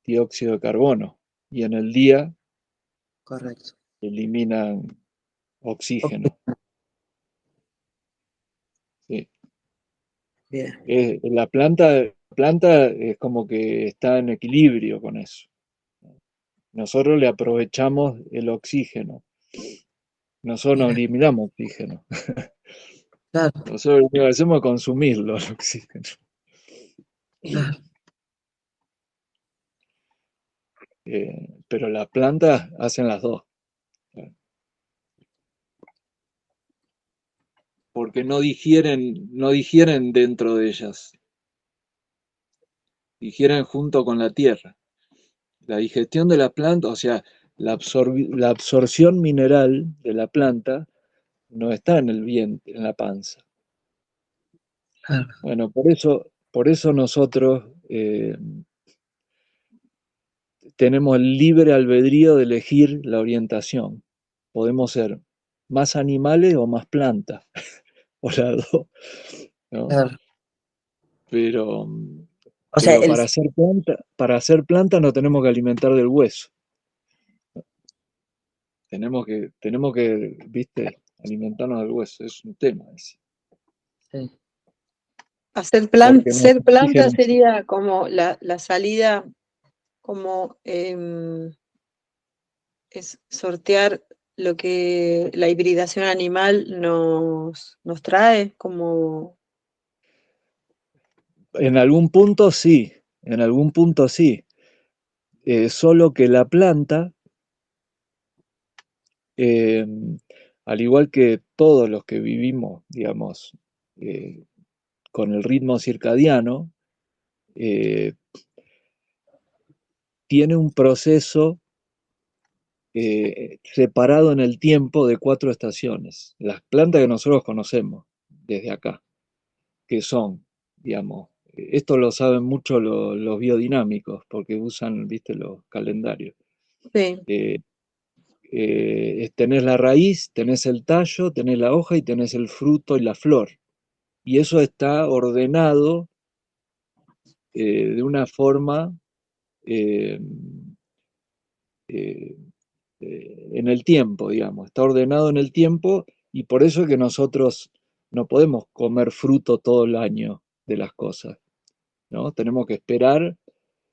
dióxido de carbono y en el día Correcto. eliminan oxígeno. Sí. Bien. La planta es como que está en equilibrio con eso. Nosotros le aprovechamos el oxígeno. Nosotros no eliminamos oxígeno. Claro, Nosotros lo que hacemos es consumirlo, el oxígeno. claro. Pero las plantas hacen las dos, porque no digieren dentro de ellas, digieren junto con la tierra. La digestión de la planta, o sea, la absorción mineral de la planta no está en el vientre, en la panza. Claro. Bueno, por eso nosotros tenemos el libre albedrío de elegir la orientación. Podemos ser más animales o más plantas, o las dos, ¿no? Claro. Pero, O sea, pero para hacer planta no tenemos que alimentar del hueso. Tenemos que, viste, alimentarnos del hueso. Es un tema ese. sí. porque nos ser planta exigen. sería como la salida, como es sortear lo que la hibridación animal nos trae, como En algún punto sí, en algún punto sí. Solo que la planta, eh, al igual que todos los que vivimos, digamos, eh, con el ritmo circadiano, eh, tiene un proceso separado en el tiempo de 4 estaciones. Las plantas que nosotros conocemos desde acá, que son, digamos, esto lo saben mucho los biodinámicos, porque usan, viste, los calendarios. sí. Eh, Tenés la raíz, tenés el tallo, tenés la hoja y tenés el fruto y la flor. Y eso está ordenado de una forma eh, eh, en el tiempo, digamos, está ordenado en el tiempo y por eso es que nosotros no podemos comer fruto todo el año de las cosas, ¿no? Tenemos que esperar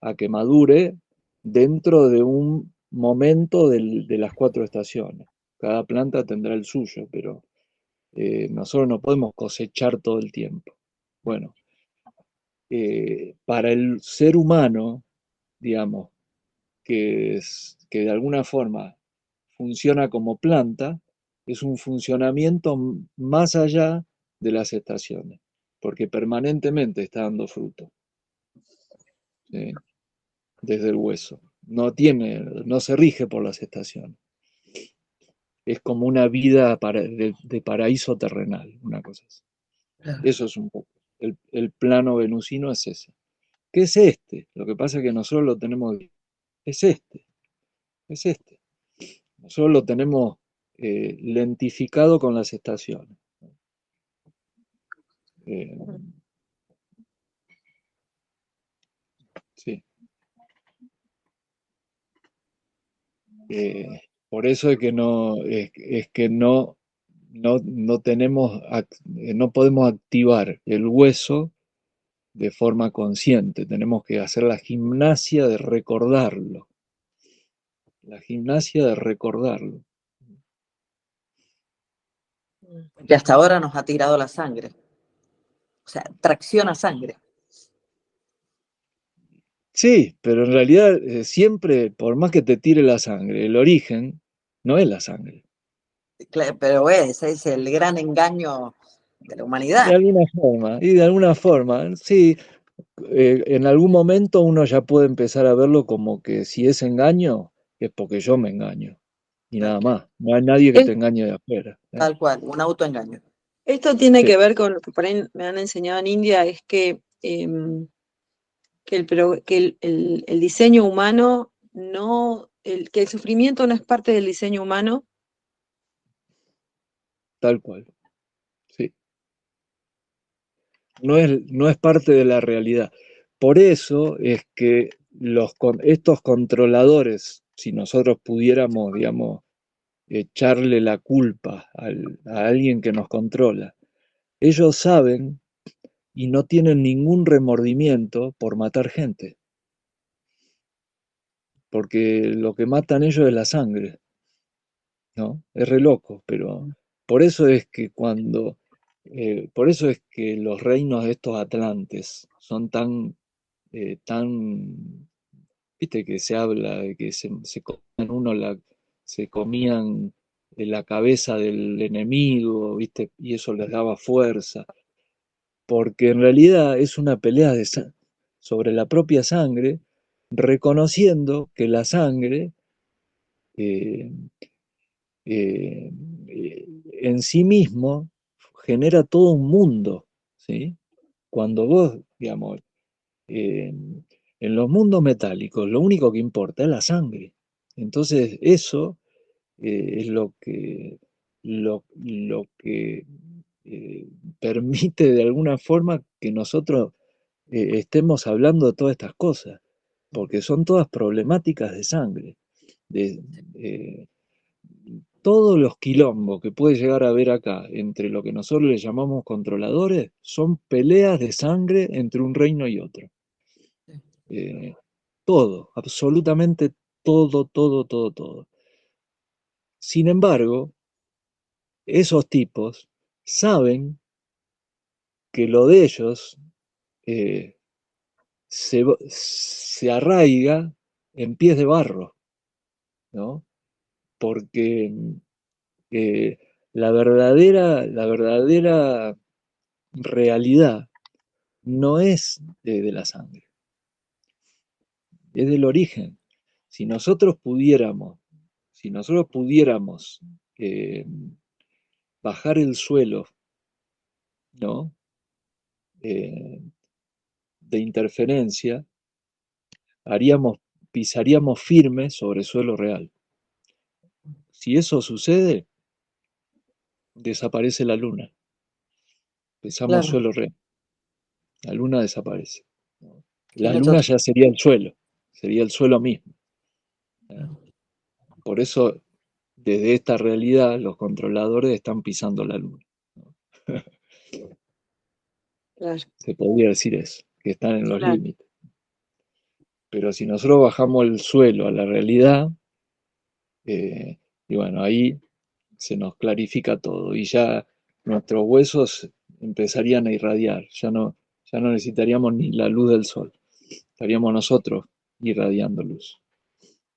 a que madure dentro de un momento de las 4 estaciones. Cada planta tendrá el suyo, pero nosotros no podemos cosechar todo el tiempo. Bueno, para el ser humano, digamos, que de alguna forma funciona como planta, es un funcionamiento más allá de las estaciones, porque permanentemente está dando fruto, ¿sí? Desde el hueso. No se rige por las estaciones. Es como una vida de paraíso terrenal, una cosa así. Eso es un poco. El plano venusino es ese. ¿Qué es este? Lo que pasa es que nosotros lo tenemos. Es este. Es este. Nosotros lo tenemos lentificado con las estaciones. Eh, sí. Por eso es que no tenemos, no podemos activar el hueso de forma consciente. Tenemos que hacer la gimnasia de recordarlo. La gimnasia de recordarlo. Que hasta ahora nos ha tirado la sangre. O sea, tracciona sangre. Sí, pero en realidad siempre, por más que te tire la sangre, el origen no es la sangre. Pero ese es el gran engaño de la De humanidad. alguna forma, y de alguna forma, sí, en algún momento uno ya puede empezar a verlo como que si es engaño, es porque yo me engaño. Y nada más, no hay nadie que Es- te engañe de afuera. Tal cual, un autoengaño. Esto tiene Sí, que ver con lo que por ahí me han enseñado en India, es que el diseño humano que el sufrimiento no es parte del diseño humano. tal cual. Sí. No es parte de la realidad. Por eso es que estos controladores, si nosotros pudiéramos, digamos, echarle la culpa a alguien que nos controla, ellos saben y no tienen ningún remordimiento por matar gente, porque lo que matan ellos es la sangre, ¿no? Es re loco, pero por eso es que por eso es que los reinos de estos atlantes son tan, viste que se habla de que se comían la cabeza del enemigo, viste, y eso les daba fuerza, porque en realidad es una pelea sobre la propia sangre, reconociendo que la sangre eh, eh, en sí mismo genera todo un mundo, ¿sí? Cuando vos, digamos, eh, en los mundos metálicos lo único que importa es la sangre. Entonces eso es lo que eh, permite de alguna forma que nosotros estemos hablando de todas estas cosas, porque son todas problemáticas de sangre. De, eh, todos los quilombos que puede llegar a haber acá entre lo que nosotros le llamamos controladores son peleas de sangre entre un reino y otro. Todo, absolutamente todo, todo, todo, todo. Sin embargo, esos tipos saben que lo de ellos se arraiga en pies de barro, ¿no? Porque la verdadera realidad no es de la sangre, es del origen. Si nosotros pudiéramos eh, bajar el suelo, ¿no? De interferencia, pisaríamos firme sobre suelo real. Si eso sucede, desaparece la luna. Pisamos Claro, suelo real. La luna desaparece. La tiene luna total. ya sería el suelo mismo. Por eso, desde esta realidad, los controladores están pisando la luna. Claro, Se podría decir eso, que están en los claro. límites. Pero si nosotros bajamos el suelo a la realidad, y bueno, ahí se nos clarifica todo y ya nuestros huesos empezarían a irradiar, ya no necesitaríamos ni la luz del sol, estaríamos nosotros irradiando luz,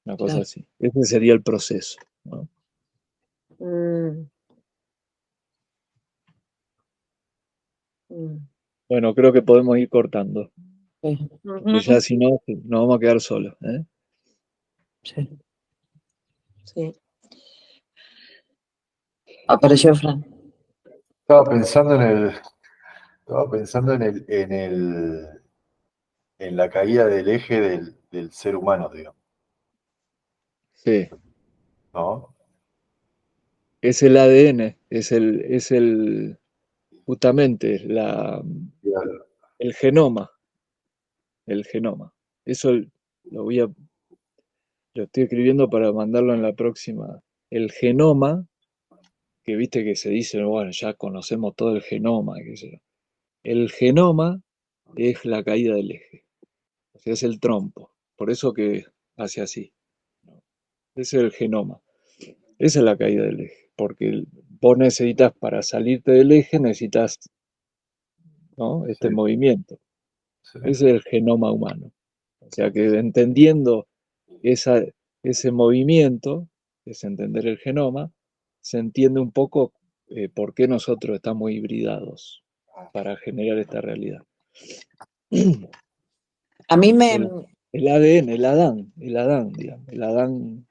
una cosa Claro. así. Ese sería el proceso, ¿no? Mm, mm. Bueno, creo que podemos ir cortando, Sí, porque ya Ujú. si no, nos vamos a quedar solos, ¿eh? sí. Sí. Apareció Fran. Estaba pensando en la caída del eje del ser humano, digamos, Sí, ¿no? es el ADN, justamente el genoma, el genoma. Eso lo voy a, lo estoy escribiendo para mandarlo en la próxima. El genoma, que viste que se dice, bueno, ya conocemos todo el genoma, qué sé yo. El genoma es la caída del eje, o sea, es el trompo, por eso que hace así, ¿no? Ese es el genoma, esa es la caída del eje, porque vos necesitas, para salirte del eje, necesitas, ¿no? Este Sí, movimiento, sí, ese es el genoma humano. O sea que entendiendo esa, ese movimiento, es entender el genoma, se entiende un poco por qué nosotros estamos hibridados para generar esta realidad. A mí me, El ADN, el Adán, digamos, el Adán,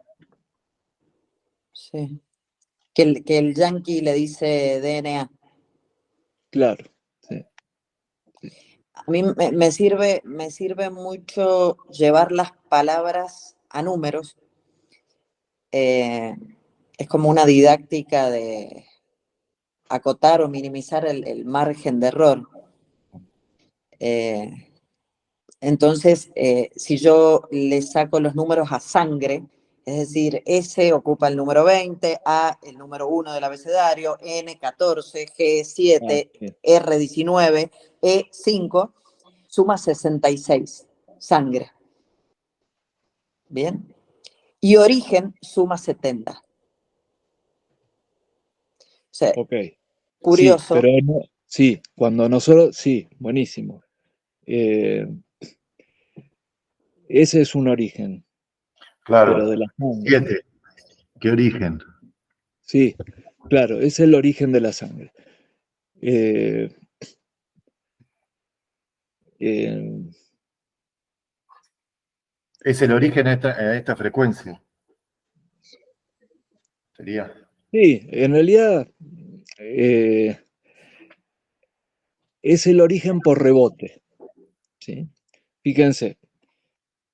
sí, que el yanqui le dice DNA. claro, sí, A mí me sirve mucho llevar las palabras a números. Eh, es como una didáctica de acotar o minimizar el margen de error. Eh, entonces, si yo le saco los números a sangre, es decir, S ocupa el número 20, A el número 1 del abecedario, N 14, G 7, sí, R 19, E 5, suma 66, sangre. ¿Bien? Y origen suma 70. O sea, ok, sí, curioso. pero no, sí, cuando nosotros, sí, buenísimo. Eh, ese es un origen, pero claro. de la sangre. 7. ¿Qué origen? Sí, claro, es el origen de la sangre. Eh, eh, Es el origen a esta frecuencia, sería. sí, en realidad eh, es el origen por rebote, ¿sí? Fíjense,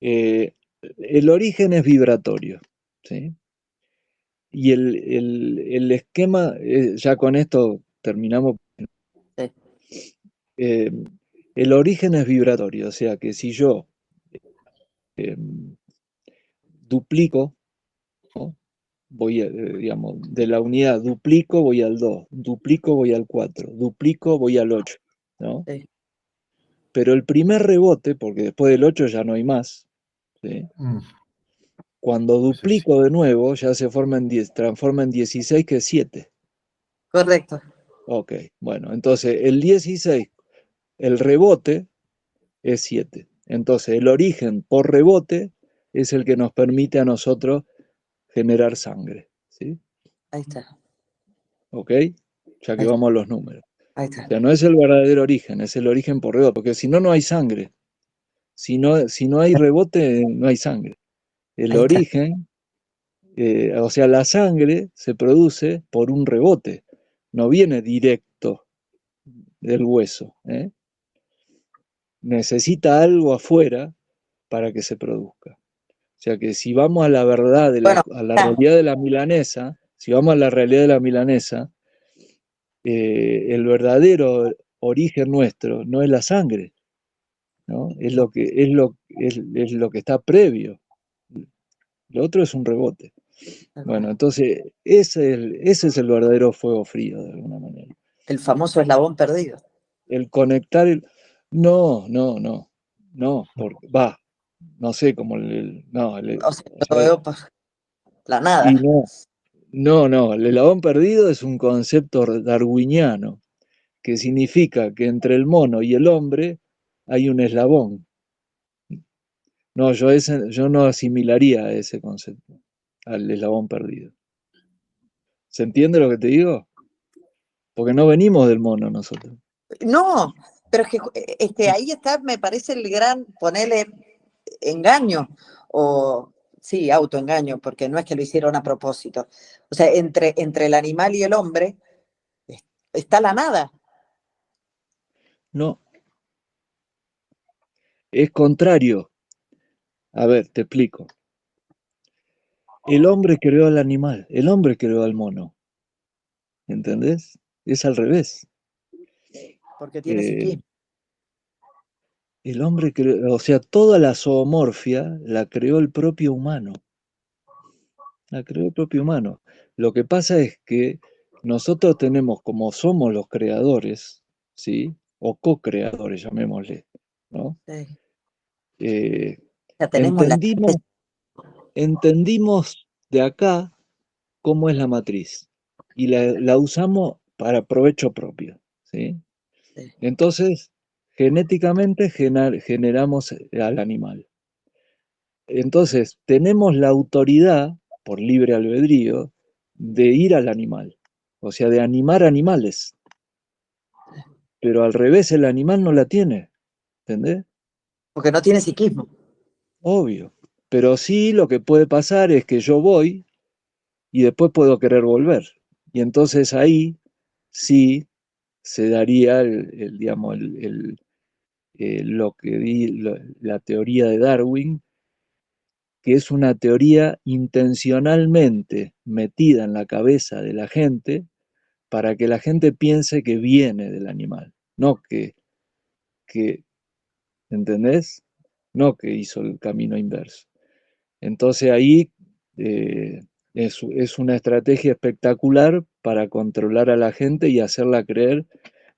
el origen es vibratorio, ¿sí? Y el esquema, ya con esto terminamos, Sí, eh, el origen es vibratorio, o sea que si yo eh, duplico, ¿no? digamos, de la unidad duplico, voy al 2, duplico, voy al 4, duplico, voy al 8, ¿no? Sí. Pero el primer rebote, porque después del 8 ya no hay más, ¿sí? Cuando duplico de nuevo, ya se transforma en 16, que es 7. Correcto. Ok, bueno, entonces el 16, el rebote es 7. Entonces el origen por rebote es el que nos permite a nosotros generar sangre, ¿sí? Ahí está. ¿Ok? Ya que Ahí está. vamos a los números. Ahí O está. sea, no es el verdadero origen, es el origen por rebote, porque si no, no hay sangre. Si no hay rebote, no hay sangre. El Ahí está. origen, o sea, la sangre se produce por un rebote, no viene directo del hueso, ¿eh? Necesita algo afuera para que se produzca. O sea que si vamos a la verdad, Bueno, a la realidad de la milanesa, si vamos a la realidad de la milanesa, el verdadero origen nuestro no es la sangre, ¿no? Es lo que está previo. Lo otro es un rebote. Bueno, entonces ese es el verdadero fuego frío, de alguna manera. el famoso eslabón perdido. El conectar no, porque no sé cómo no, O sea, yo lo veo por la nada. y no, el eslabón perdido es un concepto darwiniano, que significa que entre el mono y el hombre hay un eslabón. No, yo no asimilaría ese concepto al eslabón perdido. ¿Se entiende lo que te digo? Porque no venimos del mono nosotros. No, pero es que ahí está, me parece el gran, ponerle engaño, o sí, autoengaño, porque no es que lo hicieron a propósito. O sea, entre el animal y el hombre está la nada. No, es contrario. A ver, te explico. El hombre creó al animal, el hombre creó al mono. ¿Entendés? Es al revés. Porque tiene Eh, psiquismo. el hombre creó, o sea, toda la zoomorfia la creó el propio humano. La creó el propio humano. Lo que pasa es que nosotros tenemos, como somos los creadores, ¿sí? O co-creadores, llamémosle, ¿no? Sí. Eh, Ya tenemos entendimos de acá cómo es la matriz y la usamos para provecho propio, ¿sí? sí. Entonces, genéticamente generamos al animal. Entonces, tenemos la autoridad, por libre albedrío, de ir al animal, o sea, de animar animales. Pero al revés, el animal no la tiene, ¿entendés? Porque no tiene psiquismo. Obvio. Pero sí, lo que puede pasar es que yo voy y después puedo querer volver. Y entonces ahí sí se daría digamos, la teoría de Darwin, que es una teoría intencionalmente metida en la cabeza de la gente para que la gente piense que viene del animal, no que ¿entendés? No que hizo el camino inverso. Entonces ahí es una estrategia espectacular para controlar a la gente y hacerla creer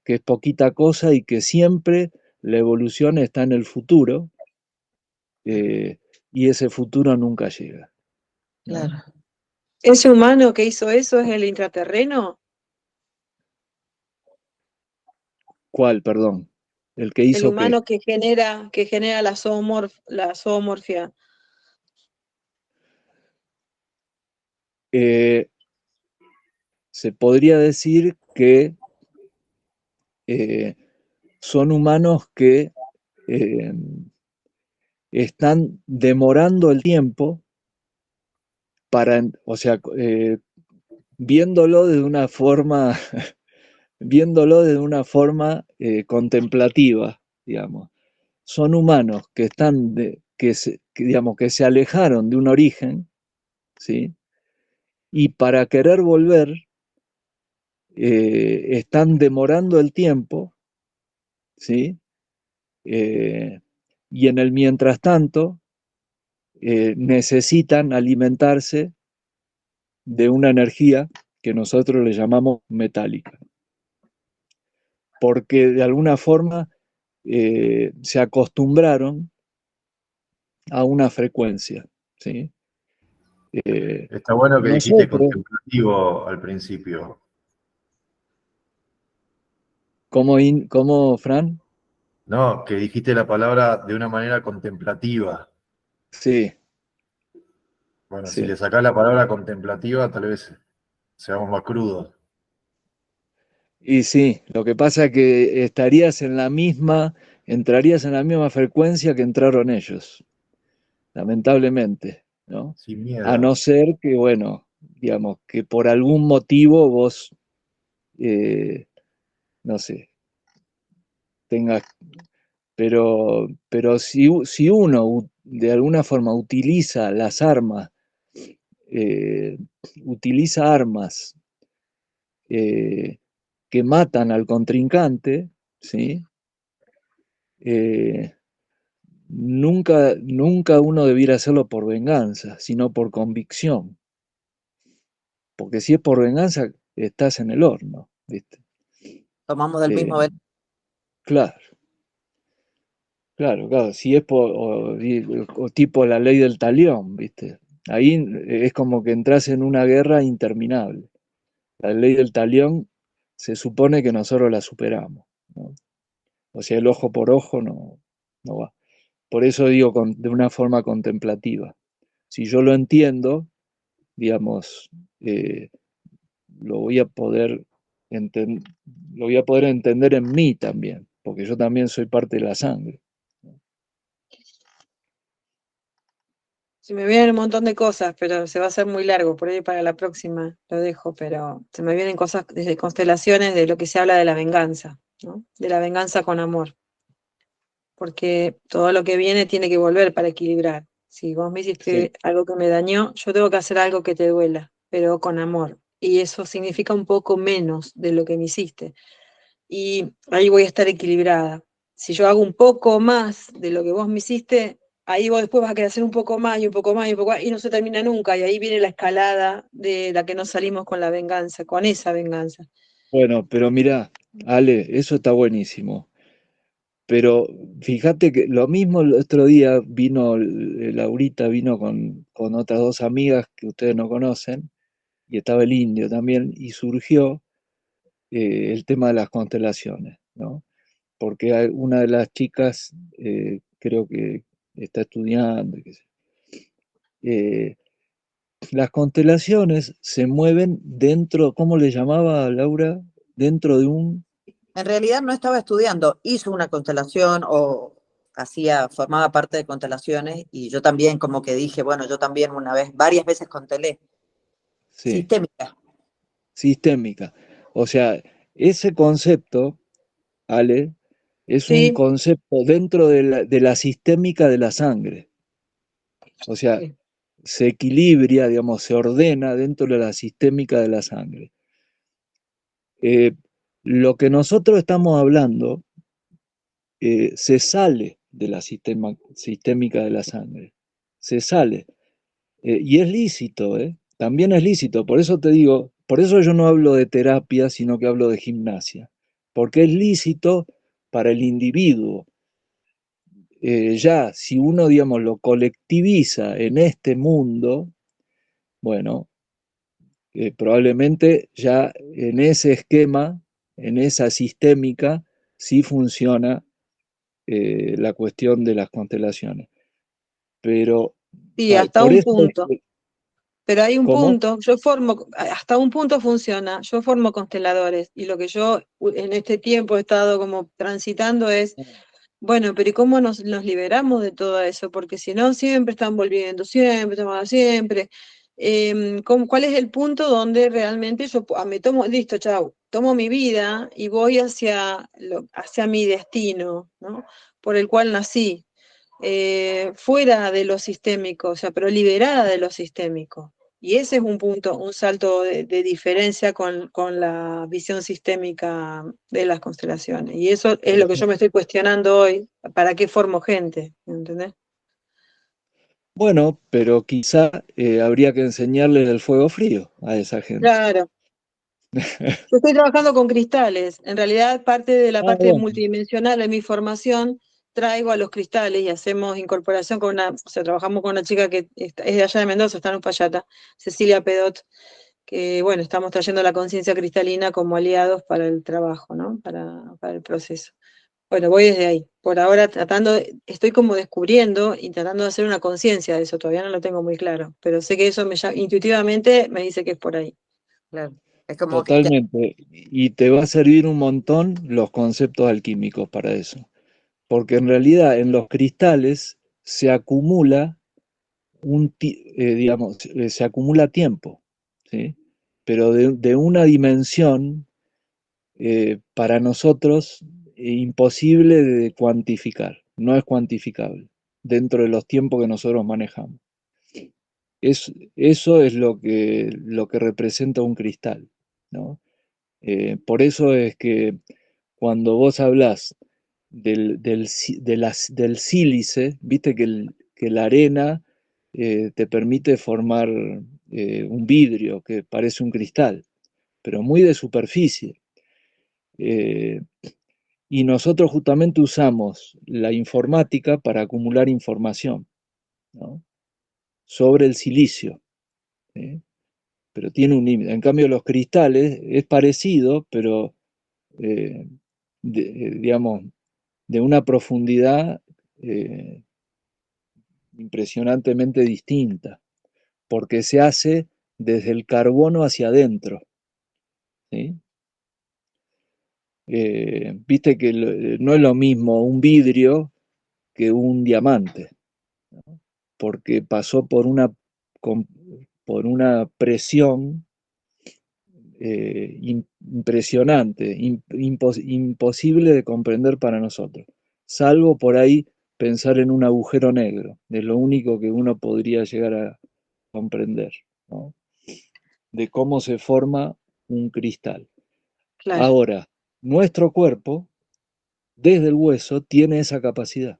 que es poquita cosa y que siempre la evolución está en el futuro, y ese futuro nunca llega, ¿no? Claro. ¿Ese humano que hizo eso es el intraterreno? ¿Cuál, perdón? ¿El que El hizo qué? humano que genera la zoomorfia. Eh, Se podría decir que son humanos que eh, están demorando el tiempo para, o sea, viéndolo de una forma, viéndolo de una forma contemplativa, digamos. Son humanos que están, digamos, que se alejaron de un origen, ¿sí? Y para querer volver, están demorando el tiempo, ¿sí? Y en el mientras tanto, necesitan alimentarse de una energía que nosotros le llamamos metálica, porque de alguna forma se acostumbraron a una frecuencia, ¿sí? Está bueno que dijiste Nosotros, contemplativo al principio. ¿cómo, Fran? No, que dijiste la palabra de una manera contemplativa. Sí, Bueno, si le sí. sacás la palabra contemplativa, tal vez seamos más crudos. Y sí, lo que pasa es que entrarías en la misma frecuencia que entraron ellos, lamentablemente, ¿no? Sin A miedo. no ser que, bueno, digamos, que por algún motivo vos, eh, no sé, tengas, pero si uno de alguna forma utiliza las armas, eh, utiliza armas eh, que matan al contrincante, ¿sí? Eh, nunca uno debiera hacerlo por venganza, sino por convicción. Porque si es por venganza, estás en el horno, ¿viste? Tomamos del Eh, mismo veneno. claro, claro. Si es o tipo la ley del talión, ¿viste? Ahí es como que entras en una guerra interminable. La ley del talión se supone que nosotros la superamos, ¿no? O sea, el ojo por ojo no va. Por eso digo de una forma contemplativa. Si yo lo entiendo, digamos, eh, lo voy a poder lo voy a poder entender en mí también, porque yo también soy parte de la sangre. Se me vienen un montón de cosas, pero se va a hacer muy largo, por ahí para la próxima lo dejo, pero se me vienen cosas desde constelaciones de lo que se habla de la venganza, ¿no? De la venganza con amor, porque todo lo que viene tiene que volver para equilibrar. Si vos me Sí, hiciste algo que me dañó, yo tengo que hacer algo que te duela, pero con amor. Y eso significa un poco menos de lo que me hiciste. Y ahí voy a estar equilibrada. Si yo hago un poco más de lo que vos me hiciste, ahí vos después vas a querer hacer un poco más y un poco más y un poco más, y no se termina nunca. Y ahí viene la escalada de la que no salimos con la venganza, con esa venganza. bueno, pero mira, Ale, eso está buenísimo. Pero fíjate que lo mismo el otro día vino, Laurita vino con otras dos amigas que ustedes no conocen, y estaba el indio también, y surgió el tema de las constelaciones, ¿no? Porque una de las chicas creo que está estudiando, las constelaciones se mueven dentro, ¿cómo le llamaba Laura? Dentro de un... En realidad no estaba estudiando, hizo una constelación o formaba parte de constelaciones y yo también como que dije, bueno, yo también varias veces constelé, Sí, sistémica. sistémica. O sea, ese concepto, Ale, es un Sí, concepto dentro de la sistémica de la sangre. O sea, sí. se equilibra, digamos, se ordena dentro de la sistémica de la sangre. Eh, lo que nosotros estamos hablando se sale de la sistémica de la sangre, se sale. Y es lícito, ¿eh? También es lícito. Por eso te digo, por eso yo no hablo de terapia, sino que hablo de gimnasia. Porque es lícito para el individuo. Ya, si uno, digamos, lo colectiviza en este mundo, bueno, probablemente ya en ese esquema, en esa sistémica, sí funciona la cuestión de las constelaciones. Pero Sí, hasta por un eso es punto. que, Pero hay un ¿cómo? punto, hasta un punto funciona, yo formo consteladores y lo que yo en este tiempo he estado como transitando es, bueno, pero ¿y cómo nos liberamos de todo eso? Porque si no, siempre están volviendo, siempre. ¿Cuál es el punto donde realmente me tomo, listo, chau, tomo mi vida y voy hacia mi destino, ¿no? Por el cual nací, fuera de lo sistémico, o sea, pero liberada de lo sistémico. Y ese es un punto, un salto de diferencia con la visión sistémica de las constelaciones. Y eso es lo que yo me estoy cuestionando hoy. ¿Para qué formo gente? ¿Entendés? Bueno, pero quizá habría que enseñarle el fuego frío a esa gente. Claro. Yo estoy trabajando con cristales. En realidad, parte de la parte Bueno, multidimensional de mi formación traigo a los cristales y hacemos incorporación con o sea, trabajamos con una chica que es de allá de Mendoza, está en Uspallata, Cecilia Pedot, que bueno, estamos trayendo la conciencia cristalina como aliados para el trabajo, ¿no? Para el proceso. Bueno, voy desde ahí. Por ahora estoy como descubriendo y tratando de hacer una conciencia de eso, todavía no lo tengo muy claro, pero sé que eso intuitivamente me dice que es por ahí. Claro. Es como que totalmente. Y te va a servir un montón los conceptos alquímicos para eso. Porque en realidad en los cristales se acumula digamos, se acumula tiempo, ¿sí? Pero de una dimensión para nosotros imposible de cuantificar, no es cuantificable dentro de los tiempos que nosotros manejamos. Eso es lo que representa un cristal, ¿no? Por eso es que cuando vos hablás del sílice, viste que la arena te permite formar un vidrio que parece un cristal, pero muy de superficie. Eh, y nosotros justamente usamos la informática para acumular información, ¿no? Sobre el silicio, ¿sí? Pero tiene un límite. En cambio, los cristales es parecido, pero eh, digamos, de una profundidad eh, impresionantemente distinta, porque se hace desde el carbono hacia adentro, ¿sí? Viste que no es lo mismo un vidrio que un diamante, ¿no? Porque pasó por una presión impresionante, imposible de comprender para nosotros, salvo por ahí pensar en un agujero negro, es lo único que uno podría llegar a comprender, ¿no? De cómo se forma un cristal. Claro. Ahora, nuestro cuerpo, desde el hueso, tiene esa capacidad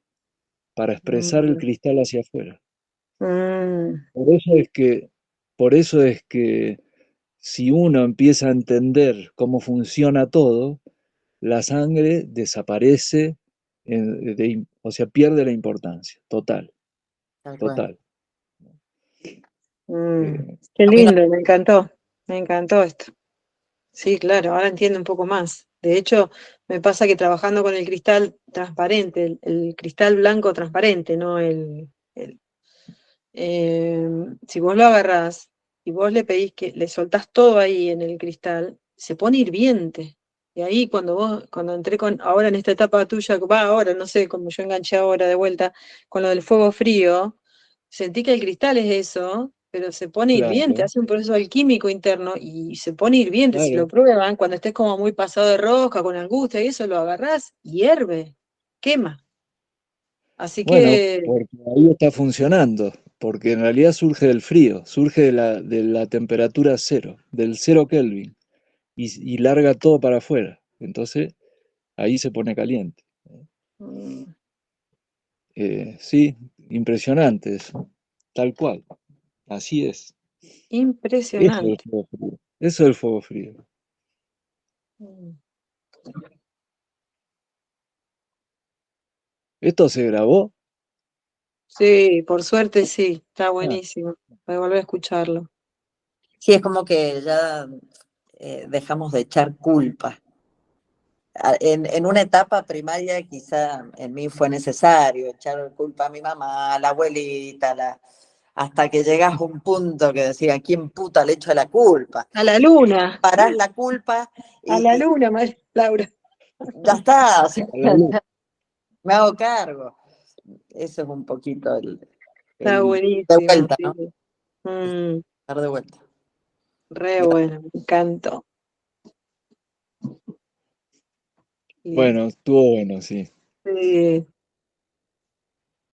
para expresar el Mm, cristal hacia afuera. mm, Por eso es que, por eso es que si uno empieza a entender cómo funciona todo, la sangre desaparece, o sea, pierde la importancia, total, tal cual. total. mm. Eh, Qué A mí no, lindo, me encantó esto. Sí, claro, ahora entiendo un poco más. De hecho, me pasa que trabajando con el cristal transparente, el cristal blanco transparente, no eh, si vos lo agarrás y vos le pedís que le soltás todo ahí en el cristal, se pone hirviente. Y ahí cuando entré ahora en esta etapa tuya, va ahora, no sé, como yo enganché ahora de vuelta, con lo del fuego frío, sentí que el cristal es eso, pero se pone hirviente, claro, hace un proceso alquímico interno y se pone hirviente. Si lo claro. prueban, cuando estés como muy pasado de rosca, con angustia y eso, lo agarrás y hierve, quema. Así Bueno, que, porque ahí está funcionando, porque en realidad surge del frío, surge de la temperatura cero, del cero Kelvin, y larga todo para afuera. Entonces, ahí se pone caliente. mm, Sí, impresionante eso, tal cual, así es. Eso es el impresionante. fuego frío. Eso es el fuego frío. Mm. ¿Esto se grabó? Sí, por suerte sí, está Ah, buenísimo. Voy a volver a escucharlo. sí, es como que ya dejamos de echar culpa. En una etapa primaria quizá en mí fue necesario echar culpa a mi mamá, a la abuelita, hasta que llegas a un punto que decía, ¿a quién puta le echo la culpa? A la luna, Parás la culpa a la y luna, Laura. ya está, o sea, a la luz. me hago cargo. Eso es un poquito Está de buenísimo, vuelta, sí. ¿no? Mm, Estar de vuelta. re bueno, me encantó. Y, Bueno, estuvo bueno, sí. sí,